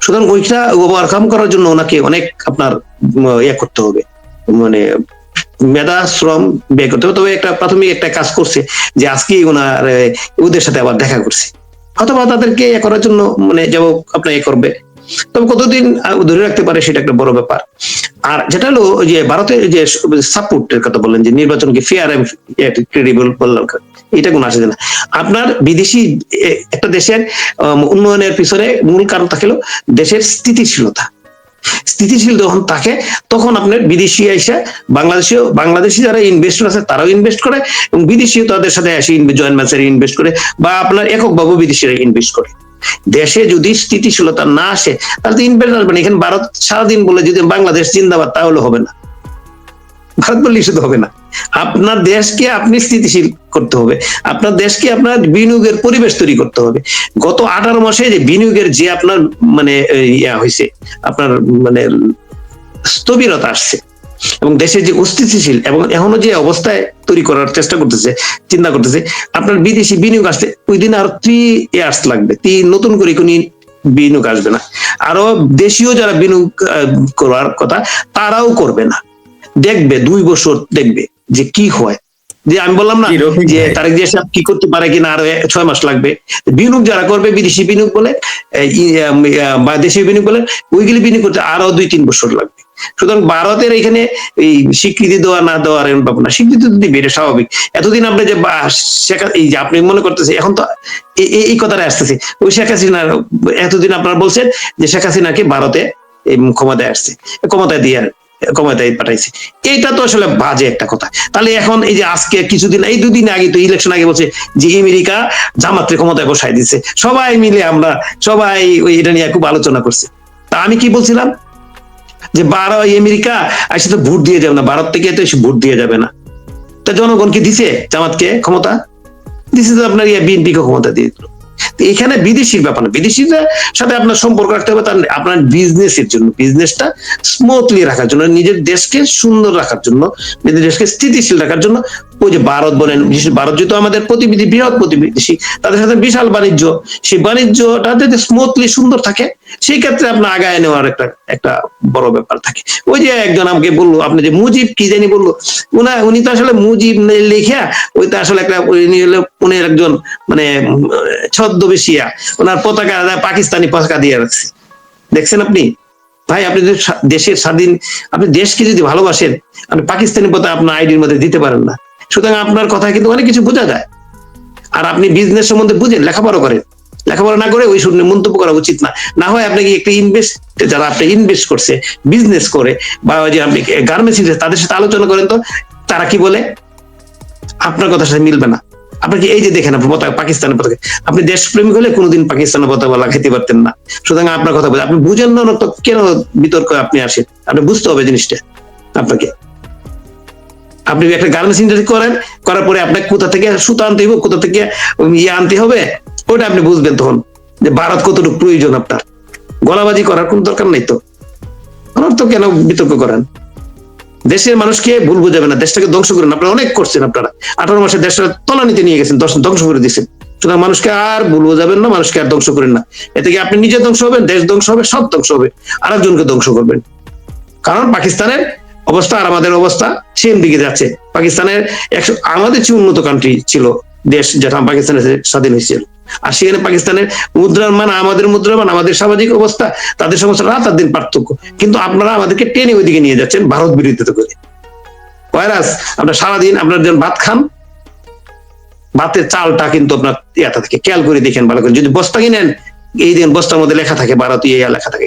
সুতরাং ওইটা ওভারকাম করার জন্য ওনাকে অনেক আপনার ইয়ে করতে হবে, মানে মেধা শ্রম ব্যয় করতে হবে। তবে একটা প্রাথমিক একটা কাজ করছে যে আজকে ওনার ওদের সাথে আবার দেখা করছে, অথবা তাদেরকে ইয়ে করার জন্য মানে যাবো আপনার ইয়ে করবে। তবে কতদিন ধরে রাখতে পারে সেটা একটা বড় ব্যাপার। আর যেটা হলো যে ভারতের যে সাপোর্টের কথা বললেন, যে নির্বাচনকে ফেয়ার এন্ড ক্রেডিবল বললাম, এটা কোনো আসে না। আপনার বিদেশি একটা দেশের উন্নয়নের পিছনে মূল কারণ থাকলো দেশের স্থিতিশীলতা। স্থিতিশীল যখন থাকে তখন আপনার বিদেশি এসে বাংলাদেশি যারা ইনভেস্টর আছে তারাও ইনভেস্ট করে, এবং বিদেশিও তাদের সাথে এসে জয়েন্ট ভেঞ্চারে ইনভেস্ট করে, বা আপনার এককভাবে বিদেশিরা ইনভেস্ট করে। দেশে যদি স্থিতিশীলতা না আসে তাহলে তো ইনভেস্ট আসবে না। এখানে ভারত সারাদিন বলে যদি বাংলাদেশ জিন্দাবাদ, তাহলে হবে না। ভারত বললে শুধু হবে না, আপনার দেশকে আপনি স্থিতিশীল করতে হবে, আপনার দেশকে আপনার বিনিয়োগের পরিবেশ তৈরি করতে হবে। গত 18 মাসে যে বিনিয়োগের যে আপনার মানে ইয়া হয়েছে, আপনার মানে স্থবিরতা আসছে, এবং দেশের যে অস্থিতিশীল এবং এখনো যে অবস্থায় তৈরি করার চেষ্টা করতেছে, চিন্তা করতেছে, আপনার বিদেশি বিনিয়োগ আসতে ওই দিন আরো 3 ইয়ার্স লাগবে, নতুন করে কোনো বিনিয়োগ আসবে না। আরো দেশীয় যারা বিনিয়োগ করার কথা তারাও করবে না, দেখবে 2 বছর দেখবে যে কি হয়। যে আমি বললাম না যে তারেক জিয়া সাহেব কি করতে পারে কিনা, আরো 6 মাস লাগবে। বিনিয়োগ যারা করবে বিদেশি বিনিয়োগ বলে বা দেশীয় বিনিয়োগ বলে, ওইগুলি বিনিয়োগ করতে আরো 2-3 বছর লাগবে। সুতরাং ভারতের এখানে এই স্বীকৃতি দেওয়া না দেওয়ার ব্যাপার না, স্বীকৃতি তো দিবে, এটা স্বাভাবিক। এতদিন আপনি যে এই যে আপনি মনে করতেছে এখন তো এই কথাটা আসতেছে, ওই শেখ হাসিনা এতদিন আপনারা বলছেন যে শেখ হাসিনাকে ভারতে ক্ষমতায় আসছে, ক্ষমতায় পাঠাইছে, এইটা তো আসলে বাজে একটা কথা। তাহলে এখন এই যে আজকে কিছুদিন, এই 2 দিন আগে তো ইলেকশন আগে বলছে যে আমেরিকা জামাতরে ক্ষমতায় বসাই দিচ্ছে, সবাই মিলে আমরা সবাই ওই এটা নিয়ে খুব আলোচনা করছে। তা আমি কি বলছিলাম যে আমেরিকা আসলে তো ভোট দিয়ে যাবে না, ভারত থেকে তো এসে ভোট দিয়ে যাবে না। তা জনগণ কি দিছে জামাতকে ক্ষমতা? দিছে তো আপনার বিএনপি কে ক্ষমতা দিয়ে দিল। এখানে বিদেশির ব্যাপার না, বিদেশিদের সাথে আপনার সম্পর্ক রাখতে হবে তার আপনার বিজনেসের জন্য, বিজনেসটা স্মুথলি রাখার জন্য, নিজের দেশকে সুন্দর রাখার জন্য, নিজের দেশকে স্থিতিশীল রাখার জন্য। ওই যে ভারত বলেন, ভারত যেহেতু আমাদের প্রতিবেশী, বৃহৎ প্রতিবেশী, তাদের সাথে বিশাল বাণিজ্য, সেই বাণিজ্যটা যদি স্মুথলি সুন্দর থাকে সেই ক্ষেত্রে আপনার আগায় নেওয়ার একটা বড় ব্যাপার থাকে। ওই যে একজন আমাকে বললো, আপনি যে মুজিব কি জানি বললো, উনি তো আসলে মুজিব লেখা, ওই তো আসলে একটা উনি একজন মানে ছদ্মবেশিয়া, ওনার পতাকা পাকিস্তানি পতাকা দিয়ে রাখছে, দেখছেন আপনি? ভাই আপনি যদি দেশের স্বাধীন, আপনি দেশকে যদি ভালোবাসেন, আপনি পাকিস্তানি পতাকা আপনার আইডির মধ্যে দিতে পারেন না। সুতরাং আপনার কথা কিন্তু অনেক কিছু বোঝা যায়। আর আপনি বিজনেস সম্বন্ধে বুঝেন, লেখাপড়া করেন, লেখাপড়া না করে ওই শূন্য মন্তব্য করা উচিত না। না হয় আপনাকে একটা যারা আপনি ইনভেস্ট করছে, বিজনেস করে, বা ওই যে আপনি গার্মেন্টস, তাদের সাথে আলোচনা করেন তো তারা কি বলে, আপনার কথার সাথে মিলবে না। আপনাকে এই যে দেখেন আপনি পতাকা, পাকিস্তানের পতাকা, আপনি দেশপ্রেমিক হলে কোনোদিন পাকিস্তানের পতাকা লাগাইতে পারতেন না। সুতরাং আপনার কথা বলে আপনি বুঝেন না, তো কেন বিতর্ক আপনি আসেন? আপনি বুঝতে হবে জিনিসটা আপনাকে। আপনি একটা গার্মেন্টস ইন্ডাস্ট্রি করার পরে আপনাকে কোথা থেকে সুতা আনতে হবে, কোথা থেকে আনতে হবে, ওটা আপনি বুঝবেন তখন যে ভারত কতটুকু প্রয়োজন আপনার। গলাবাজি করার কোন দরকার নাই তো, আমার তো কেন বিতর্ক করেন? দেশের মানুষকে ভুল বুঝাবেন না, দেশটাকে ধ্বংস করেন। আপনারা অনেক করছেন, আপনারা 18 মাসে দেশটা তলানিতে নিয়ে গেছেন, ধ্বংস করে দিচ্ছেন। সুতরাং মানুষকে আর ভুল বোঝাবেন না, মানুষকে আর ধ্বংস করেন না। এতে কি আপনি নিজে ধ্বংস হবেন, দেশ ধ্বংস হবে, সব ধ্বংস হবে, আরেকজনকে ধ্বংস করবেন। কারণ পাকিস্তানের অবস্থা আর আমাদের অবস্থা সেম দিকে যাচ্ছে। পাকিস্তানের আমাদের চেয়ে উন্নত কান্ট্রি ছিল দেশ, যেটা পাকিস্তানের স্বাধীন হয়েছিল, আর সেখানে পাকিস্তানের মুদ্রার মান, আমাদের মুদ্রার মান, আমাদের সামাজিক অবস্থা, তাদের সমস্যা রাত আর দিন পার্থক্য। কিন্তু আপনারা আমাদেরকে টেনে ওইদিকে নিয়ে যাচ্ছেন ভারত বিরোধিতা করে। ভাইরাস, আপনার সারাদিন আপনার যখন ভাত খান, ভাতের চালটা কিন্তু আপনার ইয়াটা থাকে, খেয়াল করে দেখেন ভালো করে। যদি বস্তা কিনেন, এই দিন বস্তার মধ্যে লেখা থাকে ভারতীয় লেখা থাকে,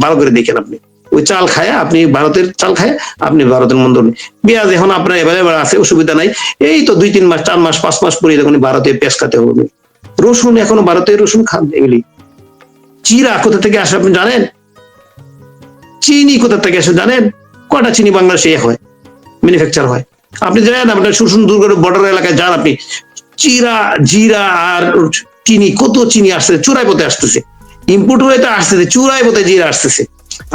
ভালো করে দেখেন। আপনি ওই চাল খায়, আপনি ভারতের চাল খায়, আপনি ভারতের মন্দ নেই। পেঁয়াজ এখন আপনার এবারে আছে, অসুবিধা নাই। এই তো 2-3 মাস, 4 মাস, 5 মাস পরে তখন ভারতে পেঁয়াজ খাতে হবে। রসুন এখনো ভারতের রসুন খান। এগুলি চিরা কোথা থেকে আসে আপনি জানেন? চিনি কোথা থেকে আসে জানেন? কটা চিনি বাংলাদেশে হয়, ম্যানুফ্যাকচার হয়। আপনি জানেন, আপনার সুন্দরগড় বর্ডার এলাকায় যান আপনি, জিরা আর চিনি, কত চিনি আসতেছে, চূড়ায় পথে আসতেছে, ইম্পোর্ট হয়ে তো আসতেছে, চূড়ায় পথে জিরা আসতেছে।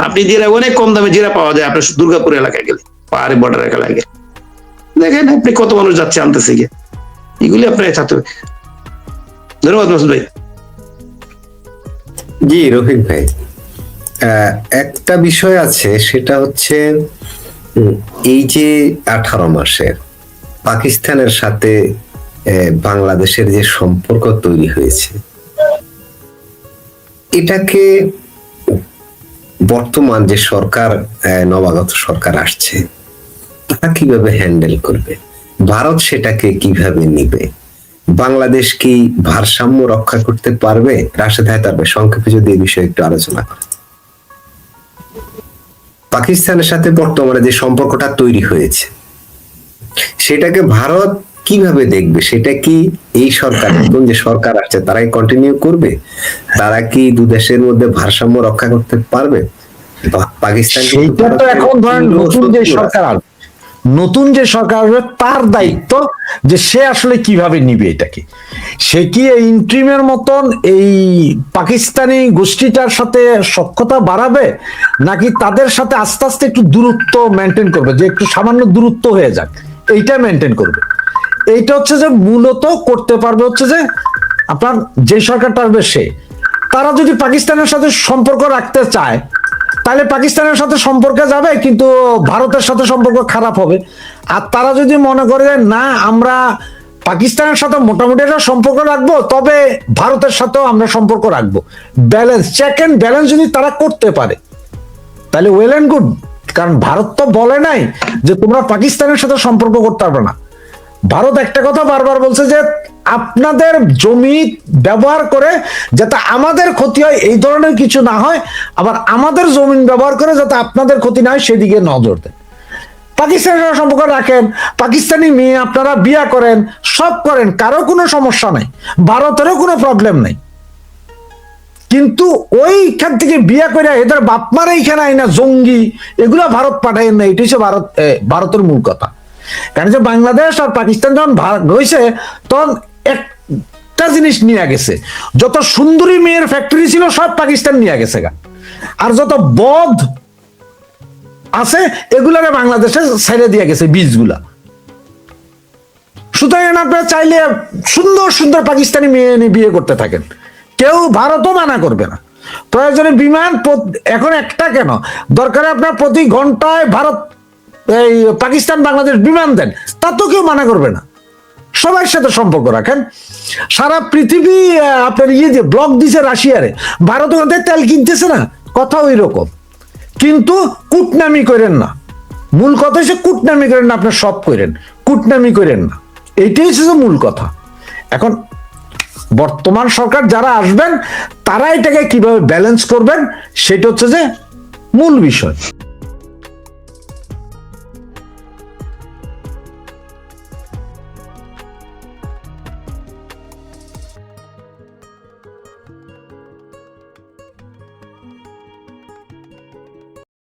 আপনি জিরা অনেক কম দামে জিরা পাওয়া যায় আপনার দুর্গাপুর এলাকায় গেলে, পাহাড়ে বর্ডার একা লাগে, দেখেন আপনি কত মানুষ যাচ্ছে আনতেছে গিয়ে, এগুলি আপনাকে থাকতে হবে। ধন্যবাদ মাসুদ ভাই। জি রফিক ভাই, একটা বিষয় আছে, সেটা হচ্ছে এই যে 18 মাসের পাকিস্তানের সাথে বাংলাদেশের যে সম্পর্ক তৈরি হয়েছে, এটাকে বর্তমান যে সরকার, নবাগত সরকার আসছে, তারা কিভাবে হ্যান্ডেল করবে? ভারত সেটাকে কিভাবে নিবে? বাংলাদেশ কি ভারসাম্য রক্ষা করতে পারবে? রাশেদ হায়দার ভাই, সংক্ষেপে যদি এই বিষয়ে একটু আলোচনা করেন। পাকিস্তানের সাথে বর্তমানে যে সম্পর্কটা তৈরি হয়েছে, সেটাকে ভারত কিভাবে দেখবে? সেটা কি এই সরকার, নতুন যে সরকার আসছে, তারাই কন্টিনিউ করবে? তারা কি দু দেশের মধ্যে ভারসাম্য রক্ষা করতে পারবে? পাকিস্তান সেইটা তো এখন ধরেন নতুন যে সরকার আসবে, নতুন যে সরকার আসবে তার দায়িত্ব যে সে আসলে কিভাবে নিবে এটাকে। সে কি এই ইন্ট্রিমের মতন এই পাকিস্তানি গোষ্ঠীটার সাথে সখ্যতা বাড়াবে, নাকি তাদের সাথে আস্তে আস্তে একটু দূরত্ব মেনটেন করবে, যে একটু সামান্য দূরত্ব হয়ে যাক, এইটা মেনটেন করবে। এইটা হচ্ছে যে মূলত করতে পারবে হচ্ছে যে আপনার যে সরকারটা আসবে সে। তারা যদি পাকিস্তানের সাথে সম্পর্ক রাখতে চায় তাহলে পাকিস্তানের সাথে সম্পর্কে যাবে, কিন্তু ভারতের সাথে সম্পর্ক খারাপ হবে। আর তারা যদি মনে করে না আমরা পাকিস্তানের সাথে মোটামুটি একটা সম্পর্ক রাখবো, তবে ভারতের সাথেও আমরা সম্পর্ক রাখবো, ব্যালেন্স, চেক এন্ড ব্যালেন্স যদি তারা করতে পারে তাহলে ওয়েল এন্ড গুড। কারণ ভারত তো বলে নাই যে তোমরা পাকিস্তানের সাথে সম্পর্ক করতে পারবে না। ভারত একটা কথা বারবার বলছে যে আপনাদের জমি ব্যবহার করে যাতে আমাদের ক্ষতি হয় এই ধরনের কিছু না হয়, আবার আমাদের জমিন ব্যবহার করে যাতে আপনাদের ক্ষতি না হয় সেদিকে নজর দেন। পাকিস্তানের সাথে সম্পর্ক রাখেন, পাকিস্তানি মেয়ে আপনারা বিয়া করেন, সব করেন, কারো কোনো সমস্যা নাই, ভারতেরও কোনো প্রবলেম নাই। কিন্তু ওইখান থেকে বিয়া করে এদের বাপমারা এইখানে আইনা জঙ্গি এগুলা ভারত পাঠায় না, এটি হচ্ছে ভারতের মূল কথা। কারণ যে বাংলাদেশ আর পাকিস্তান যখন হয়েছে তখন একটা জিনিস নিয়ে গেছে, যত সুন্দরী মেয়ের ফ্যাক্টরি ছিল সব পাকিস্তান নিয়ে গেছে গা, আর যত বধ আছে এগুলারে বাংলাদেশে ছেড়ে দিয়ে গেছে বীজগুলা। সুতরাং আপনারা চাইলে সুন্দর সুন্দর পাকিস্তানি মেয়ে নিয়ে বিয়ে করতে থাকেন, কেউ ভারতও মানা করবে না। প্রয়োজনে বিমান এখন একটা কেন, দরকারে আপনার প্রতি ঘন্টায় ভারত এই পাকিস্তান বাংলাদেশ বিমান দেন, তা তো কেউ মানা করবে না। সবার সাথে সম্পর্ক রাখেন। সারা পৃথিবী আপনার যে ব্লক দিছে রাশিয়ারে, ভারত ওখান থেকে তেল কিনতেছে না, কথা ওই রকম। কিন্তু কুটনামি করেন না, মূল কথা হচ্ছে কুটনামি করেন না, আপনার সব করেন, কুটনামি করেন না, এইটাই হচ্ছে মূল কথা। এখন বর্তমান সরকার যারা আসবেন তারা এটাকে কিভাবে ব্যালেন্স করবেন সেটা হচ্ছে যে মূল বিষয়।